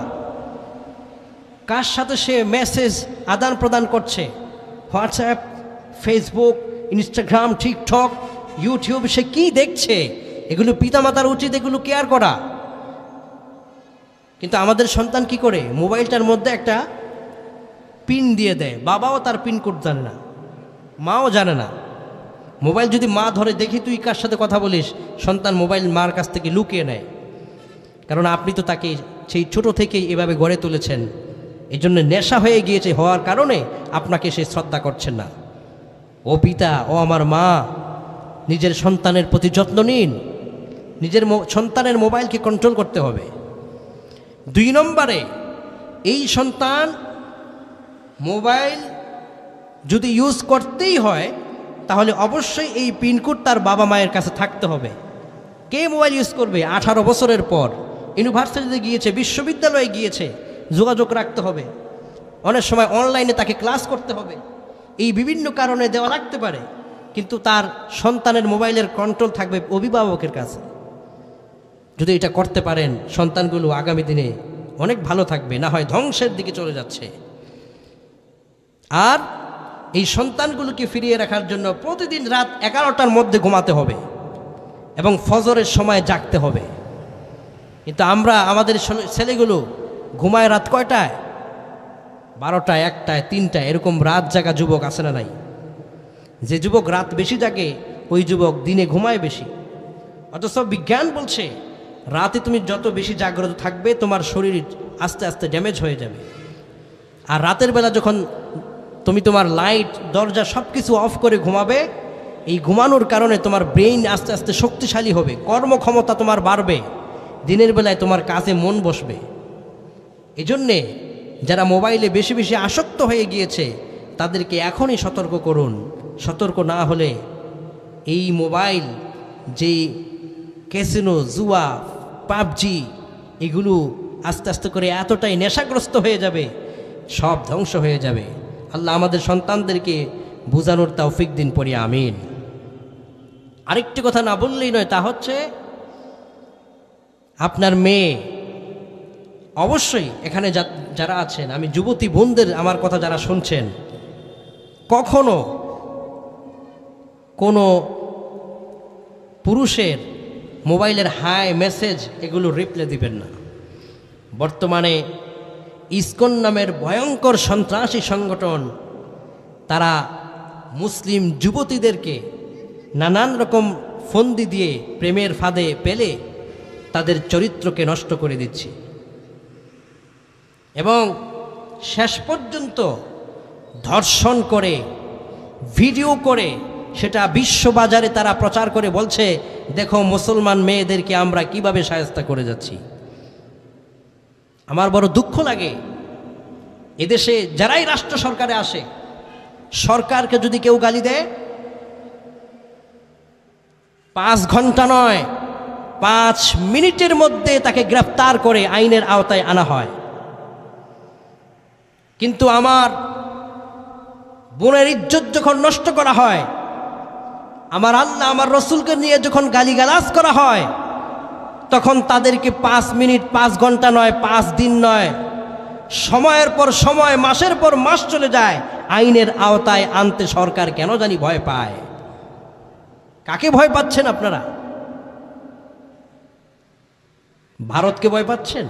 কার সাথে সে মেসেজ আদান প্রদান করছে, WhatsApp, Facebook, Instagram, TikTok, YouTube, সে কি দেখছে, এগুলো পিতামাতার উচিত এগুলো কেয়ার করা। কিন্তু আমাদের সন্তান কি করে, মোবাইলটার মধ্যে একটা পিন দিয়ে দেয়, বাবাও তার পিনকোড জানে না, মাও জানে না। মোবাইল যদি মা ধরে, দেখি তুই কার সাথে কথা বলিস, সন্তান মোবাইল মার কাছ থেকে লুকিয়ে নেয়, কারণ আপনি তো তাকে সেই ছোট থেকেই এভাবে গড়ে তুলেছেন। এই জন্য নেশা হয়ে গিয়েছে, হওয়ার কারণে আপনাকে সে শ্রদ্ধা করছেন না। ও পিতা, ও আমার মা, নিজের সন্তানের প্রতি যত্ন নিন, নিজের সন্তানের মোবাইলকে কন্ট্রোল করতে হবে। 2 নম্বরে, এই সন্তান মোবাইল যদি ইউজ করতেই হয় তাহলে অবশ্যই এই পিনকোড তার বাবা মায়ের কাছে থাকতে হবে। কে মোবাইল ইউজ করবে 18 বছরের পর, ইউনিভার্সিটিতে গিয়েছে, বিশ্ববিদ্যালয়ে গিয়েছে, যোগাযোগ রাখতে হবে। অনেক সময় অনলাইনে তাকে ক্লাস করতে হবে, এই বিভিন্ন কারণে দেওয়া লাগতে পারে, কিন্তু তার সন্তানের মোবাইলের কন্ট্রোল থাকবে অভিভাবকের কাছে। যদি এটা করতে পারেন, সন্তানগুলো আগামী দিনে অনেক ভালো থাকবে, না হয় ধ্বংসের দিকে চলে যাচ্ছে। আর এই সন্তানগুলোকে ফিরিয়ে রাখার জন্য প্রতিদিন রাত 11টার মধ্যে ঘুমাতে হবে এবং ফজরের সময় জাগতে হবে। কিন্তু আমরা আমাদের ছেলেগুলো ঘুমায় রাত কয়টায়? 12টায়, 1টায়, 3টায়, এরকম রাত জাগা যুবক আছে না নাই? যে যুবক রাত বেশি জাগে ওই যুবক দিনে ঘুমায় বেশি। অথচ বিজ্ঞান বলছে রাতে তুমি যত বেশি জাগ্রত থাকবে তোমার শরীর আস্তে আস্তে ড্যামেজ হয়ে যাবে। আর রাতের বেলা যখন তুমি তোমার লাইট দরজা সব কিছু অফ করে ঘুমাবে, এই ঘুমানোর কারণে তোমার ব্রেইন আস্তে আস্তে শক্তিশালী হবে, কর্মক্ষমতা তোমার বাড়বে, দিনের বেলায় তোমার কাজে মন বসবে। এজন্যে যারা মোবাইলে বেশি বেশি আসক্ত হয়ে গিয়েছে তাদেরকে এখনই সতর্ক করুন। সতর্ক না হলে এই মোবাইল, যে ক্যাসিনো, জুয়া, পাবজি, এগুলো আস্তে আস্তে করে এতটাই নেশাগ্রস্ত হয়ে যাবে, সব ধ্বংস হয়ে যাবে। আল্লাহ আমাদের সন্তানদেরকে বুঝানোর তৌফিক দিন পড়ি, আমিন। আরেকটি কথা না বললেই নয়, তা হচ্ছে আপনার মেয়ে, অবশ্যই এখানে যারা আছেন, আমি যুবতী বোনদের আমার কথা যারা শুনছেন, কখনো কোনো পুরুষের মোবাইলের হাই মেসেজ এগুলো রিপ্লাই দিবেন না। বর্তমানে ইসকন নামের ভয়ঙ্কর সন্ত্রাসী সংগঠন, তারা মুসলিম যুবতীদেরকে নানান রকম ফন্দি দিয়ে প্রেমের ফাঁদে পেলে তাদের চরিত্রকে নষ্ট করে দিচ্ছে এবং শেষ পর্যন্ত ধর্ষণ করে, ভিডিও করে সেটা বিশ্ববাজারে তারা প্রচার করে বলছে, দেখো মুসলমান মেয়েদেরকে আমরা কিভাবে শায়েস্তা করে যাচ্ছি। আমার বড় দুঃখ লাগে, এদেশে যারাই রাষ্ট্র সরকারে আসে, সরকারকে যদি কেউ গালি দেয় 5 ঘন্টা নয় 5 মিনিটের মধ্যে তাকে গ্রেফতার করে আইনের আওতায় আনা হয়। কিন্তু আমার বোনের ইজ্জত যখন নষ্ট করা হয়, আমার আল্লাহ আমার রসুলকে নিয়ে যখন গালিগালাজ করা হয়, তখন তাদেরকে 5 মিনিট, 5 ঘন্টা নয়, 5 দিন নয়, সময়ের পর সময়, মাসের পর মাস চলে যায়, আইনের আওতায় আনতে সরকার কেন জানি ভয় পায়। কাকে ভয় পাচ্ছেন আপনারা? ভারতকে ভয় পাচ্ছেন?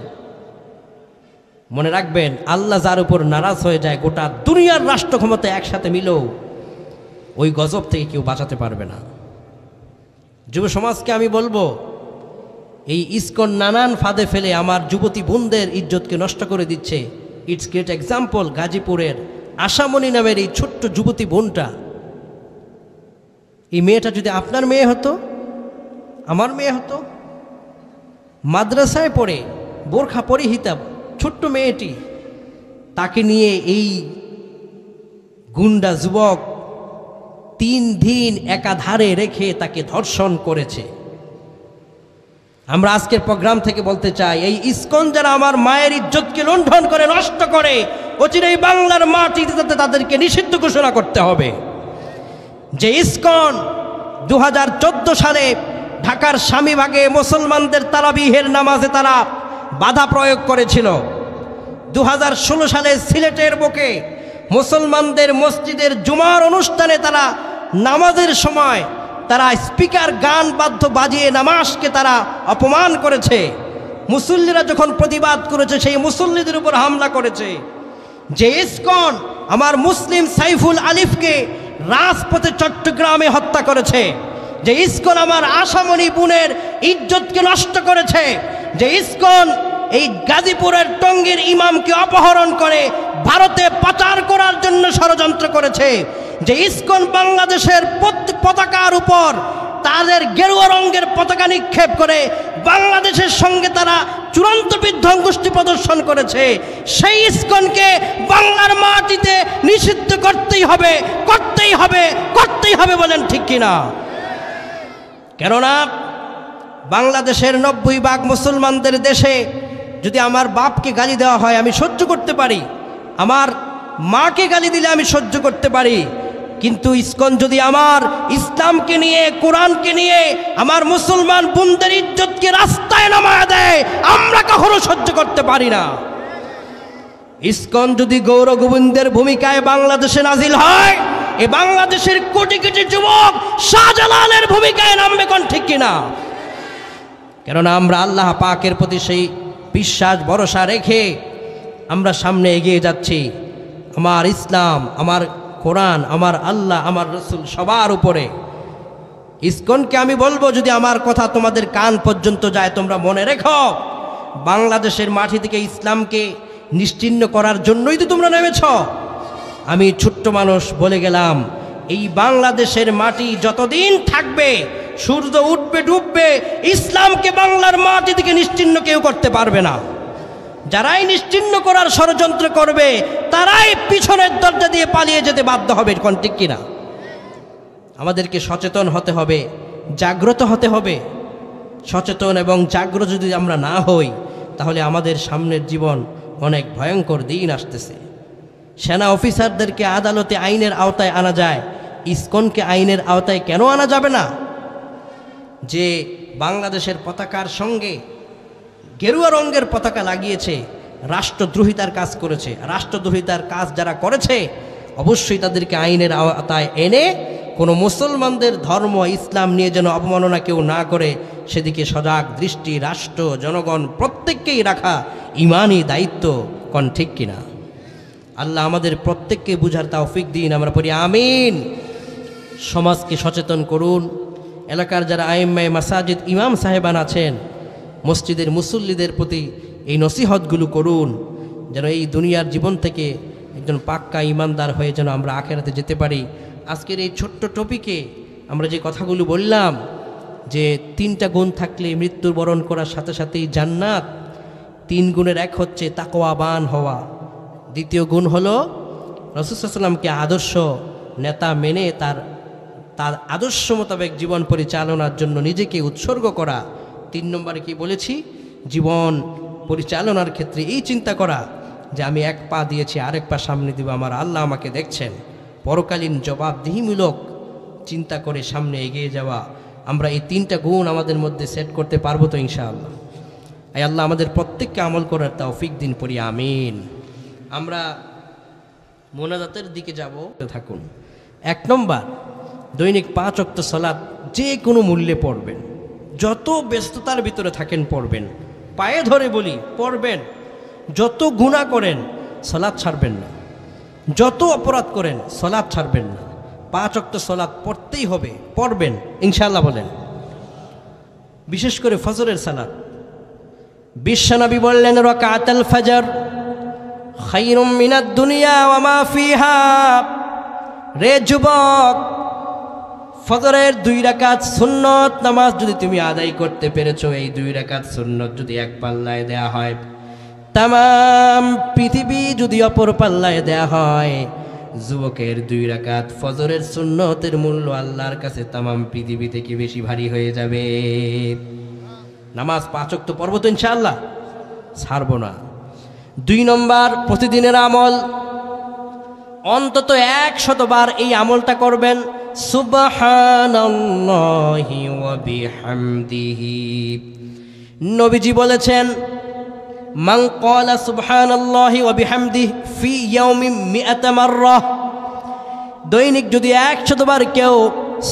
মনে রাখবেন, আল্লাহ যার উপর নারাজ হয়ে যায়, গোটা দুনিয়ার রাষ্ট্র ক্ষমতা একসাথে মিলেও ওই গজব থেকে কেউ বাঁচাতে পারবে না। যুব সমাজকে আমি বলবো, এই ইসকন নানান ফাঁদে ফেলে আমার যুবতী বোনদের ইজ্জতকে নষ্ট করে দিচ্ছে। ইটস গ্রেট এক্সাম্পল গাজীপুরের আশামণি নামের এই ছোট্ট যুবতী বোনটা। এই মেয়েটা যদি আপনার মেয়ে হতো, আমার মেয়ে হতো, মাদ্রাসায় পড়ে বোরখা পরিহিতা ছোট্ট মেয়েটি, তাকে নিয়ে এই গুন্ডা যুবক 3 দিন একাধারে রেখে তাকে ধর্ষণ করেছে। আমরা আজকের প্রোগ্রাম থেকে বলতে চাই, এই ইসকন যারা আমার মায়ের ইজ্জতকে লুণ্ঠন করে, নষ্ট করে, অচিরেই বাংলার মাটিতে তাদেরকে নিষিদ্ধ ঘোষণা করতে হবে। যে ইসকন 2014 সালে ঢাকার স্বামীবাগে মুসলমানদের তারাবিহের নামাজে তারা বাধা প্রয়োগ করেছিল, 2016 সালে সিলেটের বুকে মুসলমানদের মসজিদের জুমার অনুষ্ঠানে তারা নামাজের সময় তারা স্পিকার গান বাদ্য বাজিয়ে নামাজকে তারা অপমান করেছে। মুসল্লিরা যখন প্রতিবাদ করেছে, সেই মুসল্লিদের উপর হামলা করেছে। যে ইসকন আমার মুসলিম সাইফুল আলিফকে রাজপথে চট্টগ্রামে হত্যা করেছে, যে ইসকন আমার আশামণি বোনের ইজ্জতকে নষ্ট করেছে, যে ইসকন এই গাজীপুরের টঙ্গীর ইমামকে অপহরণ করে ভারতে পাচার করার জন্য ষড়যন্ত্র করেছে, যে ইসকন বাংলাদেশের পতাকার উপর তাদের গেরুয়া রঙের পতাকা নিক্ষেপ করে বাংলাদেশের সঙ্গে তারা চূড়ান্ত বিধ্বংসী প্রদর্শন করেছে, সেই ইসকনকে বাংলার মাটিতে নিষিদ্ধ করতেই হবে, করতেই হবে, করতেই হবে। বলেন ঠিক কিনা? কেননা বাংলাদেশের 90% মুসলমানদের দেশে যদি আমার বাপকে গালি দেওয়া হয় আমি সহ্য করতে পারি, আমার মাকে গালি দিলে আমি সহ্য করতে পারি, কিন্তু ইসকন যদি আমার ইসলামকে নিয়ে, কোরআনকে নিয়ে আমার মুসলমান বোনদের ইজ্জতকে রাস্তায় নামায় দেয়, আমরা কখনো সহ্য করতে পারি না। ইসকন যদি গৌর গোবিন্দের ভূমিকায় বাংলাদেশে নাজিল হয়, এই বাংলাদেশের কোটি কোটি যুবক শাহজালালের ভূমিকায় নামবে, কোন ঠিক কিনা? কেননা আমরা আল্লাহ পাকের প্রতি সেই বিশ্বাস ভরসা রেখে আমরা সামনে এগিয়ে যাচ্ছি। আমার ইসলাম, আমার কোরআন, আমার আল্লাহ, আমার রসুল সবার উপরে। ইসকনকে আমি বলবো, যদি আমার কথা তোমাদের কান পর্যন্ত যায়, তোমরা মনে রেখো, বাংলাদেশের মাটি থেকে ইসলামকে নিশ্চিহ্ন করার জন্যই তো তোমরা নেমেছ। আমি ছোট্ট মানুষ বলে গেলাম, এই বাংলাদেশের মাটি যতদিন থাকবে, সূর্য উঠবে ডুববে, ইসলামকে বাংলার মাটি থেকে নিশ্চিহ্ন কেউ করতে পারবে না। যারাই নিশ্চিহ্ন করার ষড়যন্ত্র করবে, তারাই পিছনের দরজা দিয়ে পালিয়ে যেতে বাধ্য হবে, কোন ঠিক কিনা? আমাদেরকে সচেতন হতে হবে, জাগ্রত হতে হবে। সচেতন এবং জাগ্রত যদি আমরা না হই, তাহলে আমাদের সামনের জীবন অনেক ভয়ঙ্কর দিন আসতেছে। সেনা অফিসারদেরকে আদালতে আইনের আওতায় আনা যায়, ইসকনকে আইনের আওতায় কেন আনা যাবে না? যে বাংলাদেশের পতাকার সঙ্গে গেরুয়া রঙের পতাকা লাগিয়েছে, রাষ্ট্রদ্রোহিতার কাজ করেছে। রাষ্ট্রদ্রোহিতার কাজ যারা করেছে, অবশ্যই তাদেরকে আইনের আওতায় এনে কোনো মুসলমানদের ধর্ম ইসলাম নিয়ে যেন অবমাননা কেউ না করে, সেদিকে সজাগ দৃষ্টি রাষ্ট্র, জনগণ প্রত্যেককেই রাখা ইমানি দায়িত্ব, কোন ঠিক কিনা? আল্লাহ আমাদের প্রত্যেককে বুঝার তৌফিক দিন, আমরা পড়ি আমিন। সমাজকে সচেতন করুন। এলাকার যারা আইম্মায়ে মাসাজিদ ইমাম সাহেবান আছেন, মসজিদের মুসল্লিদের প্রতি এই নসিহতগুলো করুন, যেন এই দুনিয়ার জীবন থেকে একজন পাক্কা ইমানদার হয়ে যেন আমরা আখিরাতে যেতে পারি। আজকের এই ছোট্ট টপিকে আমরা যে কথাগুলো বললাম, যে 3টা গুণ থাকলে মৃত্যুবরণ করার সাথে সাথেই জান্নাত। 3 গুণের এক হচ্ছে তাকওয়াবান হওয়া, দ্বিতীয় গুণ হলো রাসূল সাল্লাল্লাহু আলাইহি ওয়াসাল্লামকে আদর্শ নেতা মেনে তার আদর্শ মোতাবেক জীবন পরিচালনার জন্য নিজেকে উৎসর্গ করা। 3 নম্বরে কি বলেছি? জীবন পরিচালনার ক্ষেত্রে এই চিন্তা করা যে আমি এক পা দিয়েছি, আরেক পা সামনে দিব, আমার আল্লাহ আমাকে দেখছেন। পরকালীন জবাবদিহিমূলক চিন্তা করে সামনে এগিয়ে যাওয়া। আমরা এই 3টা গুণ আমাদের মধ্যে সেট করতে পারবো তো ইনশাআল্লাহ? এই আল্লাহ আমাদের প্রত্যেককে আমল করার তৌফিক দিন, পড়ি আমিন। আমরা মোনাজাতের দিকে যাব, থাকুন। 1 নম্বর, দৈনিক 5 ওয়াক্ত সালাত যে কোনো মূল্যে পড়বেন, যত ব্যস্ততার ভিতরে থাকেন পড়বেন, পায়ে ধরে বলি পড়বেন। যত গুনাহ করেন সালাত ছাড়বেন না, যত অপরাধ করেন সালাত ছাড়বেন না। 5 ওয়াক্ত সালাত পড়তেই হবে, পড়বেন ইনশাআল্লাহ বলেন। বিশেষ করে ফজরের সালাত। বিশ্বনবী বললেন, রাকাতুল ফজর খায়রুম মিনাদ দুনিয়া ওয়া মা ফিহা। রে যুবক, ফজরের 2 রাকাত সুন্নত নামাজ যদি তুমি আদায় করতে পেরেছো, এই 2 রাকাত সুন্নত যদি এক পাল্লায় দেয়া হয়, তামাম পৃথিবী যদি অপর পাল্লায় দেয়া হয়, যুবকের 2 রাকাত ফজরের সুন্নতের মূল্য আল্লাহর কাছে তামাম পৃথিবী থেকে বেশি ভারী হয়ে যাবে। নামাজ 5 ওয়াক্ত পড়ব তো ইনশাআল্লাহ, ছাড়ব না। 2 নম্বর, প্রতিদিনের আমল, অন্তত 100 বার এই আমলটা করবেন, সুবহানাল্লাহি ওয়া বিহামদিহি। নবীজি বলেছেন, মান ক্বালা সুবহানাল্লাহি ওয়া বিহামদিহি ফি ইয়াউমিন 100 মাররা। দৈনিক যদি 100 বার কেউ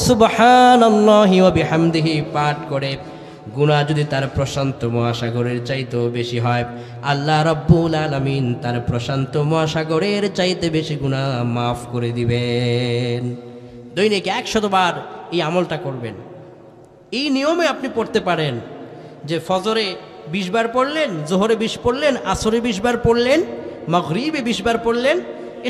সুবহানাল্লাহি ওয়া বিহামদিহি পাঠ করে, গুনাহ যদি তার প্রশান্ত মহাসাগরের চাইতেও বেশি হয়, আল্লাহ রাব্বুল আলামিন তার প্রশান্ত মহাসাগরের চাইতে বেশি গুনাহ মাফ করে দিবেন। দৈনিক 100 বার এই আমলটা করবেন। এই নিয়মে আপনি পড়তে পারেন যে ফজরে 20 বার পড়লেন, জোহরে 20 পড়লেন, আসরে 20 বার পড়লেন, মাগরিবে 20 বার পড়লেন,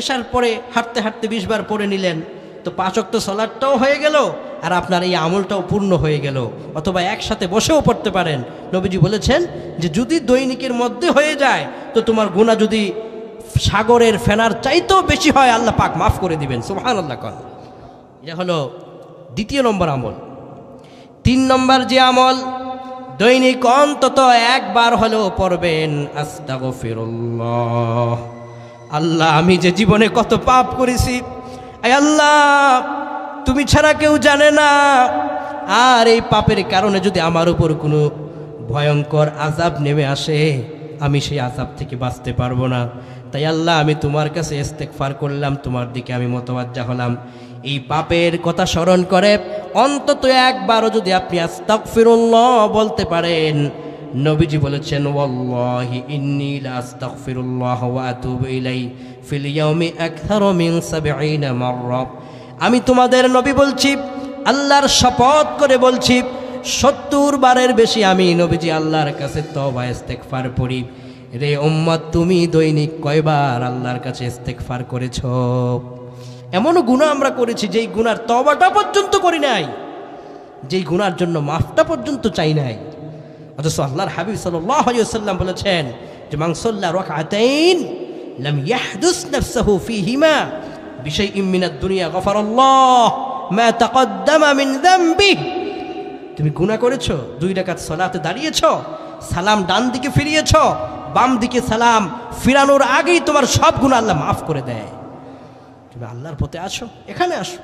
এশার পরে হাঁটতে হাঁটতে 20 বার পড়ে নিলেন, তো 5 ওয়াক্ত সালাতটাও হয়ে গেল আর আপনার এই আমলটাও পূর্ণ হয়ে গেল। অথবা একসাথে বসেও পড়তে পারেন। নবীজি বলেছেন যে যদি দৈনিকের মধ্যে হয়ে যায়, তো তোমার গুনাহ যদি সাগরের ফেনার চাইতেও বেশি হয়, আল্লাহ পাক মাফ করে দিবেন। সুবহানাল্লাহ। কন এটা হলো 2 নম্বর আমল। 3 নম্বর যে আমল, দৈনিক অন্তত 1 বার হলেও পড়বেন, আস্তাগফিরুল্লাহ। আল্লাহ, আমি যে জীবনে কত পাপ করেছি, আয় আল্লাহ তুমি ছাড়া কেউ জানে না। আর এই পাপের কারণে যদি আমার উপর কোনো ভয়ঙ্কর আযাব নেমে আসে, আমি সেই আযাব থেকে বাঁচতে পারবো না। তাই আল্লাহ আমি তোমার কাছে ইস্তেগফার করলাম, তোমার দিকে আমি মুতাওয়াজ্জা হলাম। এই পাপের কথা স্মরণ করে অন্তত একবারও যদি আপনি আস্তাগফিরুল্লাহ বলতে পারেন, নবীজি বলেছেন ওয়াল্লাহি ইন্নী লা আস্তাগফিরুল্লাহ ওয়া আতুবু ইলাইহি ফিল ইয়াউমি আকথারু মিন ৭০ মাররা। আমি তোমাদের নবী বলছি, আল্লাহর শপথ করে বলছি, ৭০ বারের বেশি আমি নবীজি আল্লাহর কাছে তওবা ইস্তেগফার পড়ি। রে উম্মত, তুমি দৈনিক কয়বার আল্লাহর কাছে ইস্তেগফার করেছো? এমনও গুনাহ আমরা করেছি যেই গুনার তওবাটা পর্যন্ত করি নাই, যেই গুনার জন্য মাফটা পর্যন্ত চাই নাই। অথচ আল্লাহর হাবিব সাল্লাল্লাহু আলাইহি ওয়াসাল্লাম বলেছেন যে মান সাল্লা রাকআতাইন লাম ইয়াহদুস নাফসাহু ফীহিমা বিশাইইন মিনাদ দুনিয়া গফারাল্লাহু মা তাকদ্দামা মিন যামবিহি। তুমি গুনাহ করেছো, 2 রাকাত সালাতে দাঁড়িয়েছো, সালাম ডান দিকে ফিরিয়েছো, বাম দিকে সালাম ফিরানোর আগেই তোমার সব গুনাহ আল্লাহ মাফ করে দেয়। তুমি আল্লাহর পথে আসো, এখানে আসো।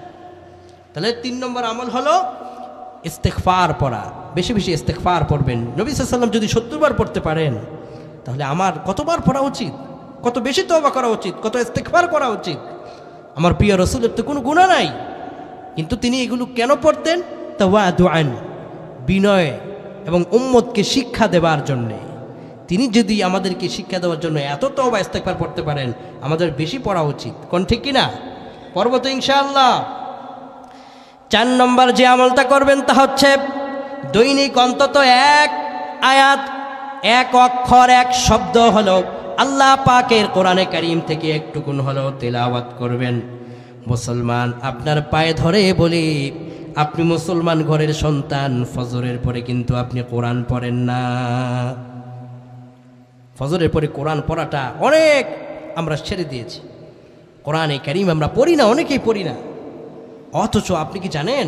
তাহলে 3 নম্বর আমল হলো ইস্তেগফার পড়া। বেশি বেশি ইস্তেগফার পড়বেন। নবী সাল্লাল্লাহু আলাইহি ওয়াসাল্লাম যদি 70 বার পড়তে পারেন, তাহলে আমার কতবার পড়া উচিত, কত বেশি তওবা করা উচিত, কত ইস্তেগফার করা উচিত। আমার প্রিয় রাসূলের তো কোনো গুনাহ নাই, কিন্তু তিনি এগুলো কেন পড়তেন? তাওয়াদুআন, বিনয় এবং উম্মতকে শিক্ষা দেবার জন্যে। তিনি যদি আমাদেরকে শিক্ষা দেওয়ার জন্য এত তওবা ইস্তেগফার পড়তে পারেন, আমাদের বেশি পড়া উচিত। কোন ঠিক কিনা? পড়ব তো ইনশাআল্লাহ। 4 নম্বর যে আমলটা করবেন তা হচ্ছে দৈনিক অন্তত 1 আয়াত, 1 অক্ষর, 1 শব্দ হলো আল্লাহ পাকের কোরআনে কারীম থেকে একটুকুন হলো তেলাওয়াত করবেন। মুসলমান, আপনার পায়ে ধরে বলি, আপনি মুসলমান ঘরের সন্তান, ফজরের পরে কিন্তু আপনি কোরআন পড়েন না। ফজরের পরে কোরআন পড়াটা অনেক আমরা ছেড়ে দিয়েছি। কোরআনে কারীম আমরা পড়ি না, অনেকেই পড়ি না। অথচ আপনি কি জানেন,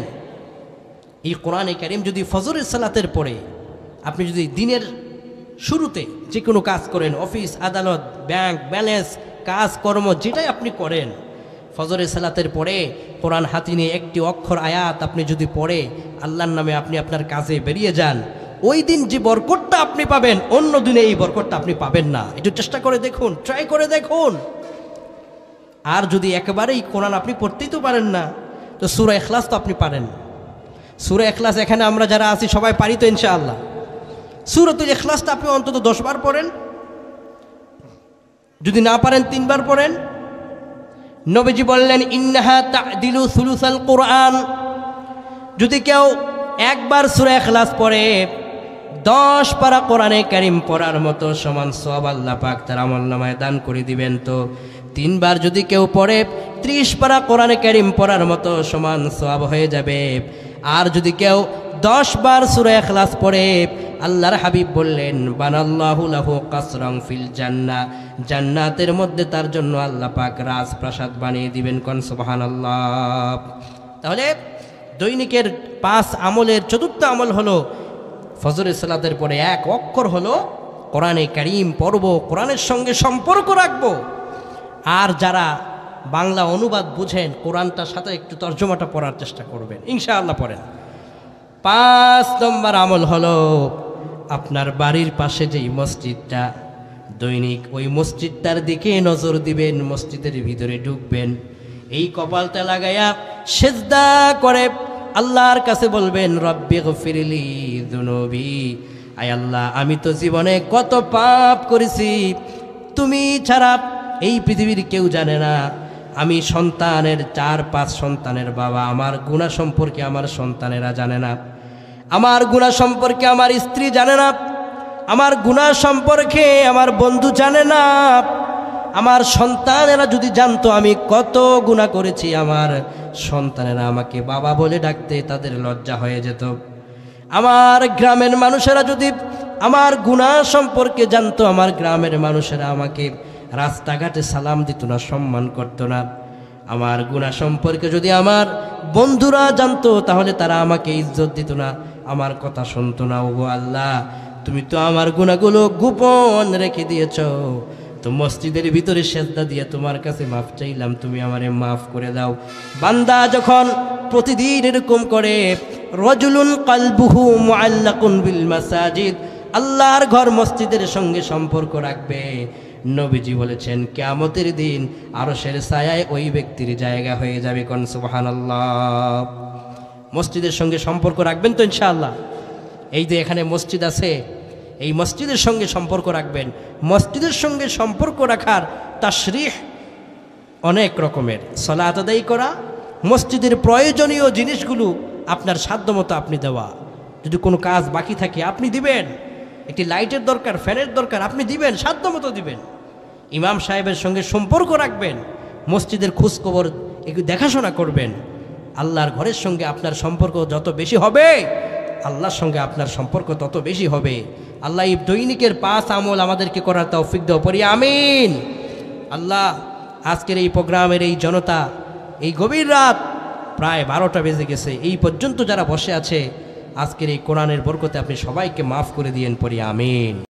এই কোরআনে কারীম যদি ফজরের সালাতের পরে আপনি যদি দিনের শুরুতে যে কোনো কাজ করেন, অফিস আদালত, ব্যাংক ব্যালেন্স, কাজকর্ম যেটাই আপনি করেন, ফজরের সালাতের পরে কোরআন হাতে নিয়ে 1টি অক্ষর আয়াত আপনি যদি পড়ে আল্লাহর নামে আপনি আপনার কাজে বেরিয়ে যান, ওই দিন যে বরকতটা আপনি পাবেন, অন্য দিনে এই বরকতটা আপনি পাবেন না। একটু চেষ্টা করে দেখুন, ট্রাই করে দেখুন। আর যদি একেবারেই কোরআন আপনি পড়তেই তো পারেন না, তো সূরা ইখলাস তো আপনি পারেন। সূরা ইখলাস এখানে আমরা যারা আছি সবাই পারি তো ইনশাআল্লাহ। সূরাতুল ইখলাসটা আপনি অন্তত 10 বার পড়েন, যদি না পারেন 3 বার পড়েন। নবীজি বললেন ইন্নাহা তা'দিলু সুলুসাল কোরআন। যদি কেউ একবার সূরা ইখলাস পড়ে 10 পারা কোরআনে কারীম পড়ার মতো সমান সওয়াব আল্লাহ পাক তার আমলনামায় দান করে দিবেন। তো 3 বার যদি কেউ পড়ে 30 পারা কোরআনে কারীম পড়ার মতো সমান সওয়াব হয়ে যাবে। আর যদি কেউ 10 বার সূরা ইখলাস পড়ে, আল্লাহর হাবিব বললেন বানাল্লাহু লাহু কাসরান ফিল জান্নাহ, জান্নাতের মধ্যে তার জন্য আল্লাহ পাক রাজপ্রাসাদ বানিয়ে দিবেন। কোন সুবহানাল্লাহ। তাহলে দৈনিকের 5 আমলের 4র্থ আমল হলো ফজরের সালাতের পরে 1 অক্ষর হলো কোরআনে কারীম পড়ব, কোরআনের সঙ্গে সম্পর্ক রাখব। আর যারা বাংলা অনুবাদ বুঝেন, কোরআনটার সাথে একটু তর্জমাটা পড়ার চেষ্টা করবেন, ইনশাআল্লাহ পড়েন। 5 নম্বর আমল হলো আপনার বাড়ির পাশে যেই মসজিদটা, দৈনিক ওই মসজিদটার দিকে নজর দিবেন, মসজিদের ভিতরে ঢুকবেন, এই কপালটা লাগাইয়া সিজদা করে আল্লাহর কাছে বলবেন রব্বিগফিরলি যুনুবি, আয় আল্লাহ আমি তো জীবনে কত পাপ করেছি, তুমি ছাড়া এই পৃথিবীর কেউ জানে না। আমি সন্তানের 4-5 সন্তানের বাবা, আমার গুনাহ সম্পর্কে আমার সন্তানেরা জানে না, আমার গুনাহ সম্পর্কে আমার স্ত্রী জানে না, আমার গুনাহ সম্পর্কে আমার বন্ধু জানে না। আমার সন্তানেরা যদি জানতো আমি কত গুনাহ করেছি, আমার সন্তানেরা আমাকে বাবা বলে ডাকতে তাদের লজ্জা হয়ে যেত। আমার গ্রামের মানুষেরা যদি আমার গুনাহ সম্পর্কে জানতো, আমার গ্রামের মানুষেরা আমাকে রাস্তাঘাটে সালাম দিত না, সম্মান করত না। আমার গুনাহ সম্পর্কে যদি আমার বন্ধুরা জানতো, তাহলে তারা আমাকে ইজ্জত দিত না, আমার কথা শুনতো না। ওগো আল্লাহ, তুমি তো আমার গুনাহগুলো গোপন রেখে দিয়েছ, তো মসজিদের ভিতরে সিজদা দিয়ে তোমার কাছে মাফ চাইলাম, তুমি আমারে মাফ করে দাও। বান্দা যখন প্রতিদিন এরকম করে, রাজুলুন কলবুহু মুআল্লাকুন বিল মাসাজিদ, আল্লাহর ঘর মসজিদের সঙ্গে সম্পর্ক রাখবে, নবীজি বলেছেন কিয়ামতের দিন আরশের ছায়ায় ওই ব্যক্তির জায়গা হয়ে যাবে। কোন সুবহানাল্লাহ। মসজিদের সঙ্গে সম্পর্ক রাখবেন তো ইনশাআল্লাহ। এই যে এখানে মসজিদ আছে, এই মসজিদের সঙ্গে সম্পর্ক রাখবেন। মসজিদের সঙ্গে সম্পর্ক রাখার তাশরিহ অনেক রকমের। সালাত আদায় করা, মসজিদের প্রয়োজনীয় জিনিসগুলো আপনার সাধ্যমতো আপনি দেওয়া। যদি কোনো কাজ বাকি থাকে আপনি দিবেন, একটি লাইটের দরকার, ফ্যানের দরকার, আপনি দিবেন, সাধ্যমতো দিবেন। ইমাম সাহেবের সঙ্গে সম্পর্ক রাখবেন, মসজিদের খোঁজখবর একটু দেখাশোনা করবেন। আল্লাহর ঘরের সঙ্গে আপনার সম্পর্ক যত বেশি হবে, আল্লাহর সঙ্গে আপনার সম্পর্ক তত বেশি হবে। আল্লাহ এই দৈনিকের 5 আমল আমাদেরকে করার তৌফিক দাও, পড়ি আমিন। আল্লাহ আজকের এই প্রোগ্রামের এই জনতা, এই গভীর রাত প্রায় 12টা বেজে গেছে, এই পর্যন্ত যারা বসে আছে, আজকের এই কোরআনের বরকতে আপনি সবাইকে মাফ করে দিয়েন, পড়ি আমিন।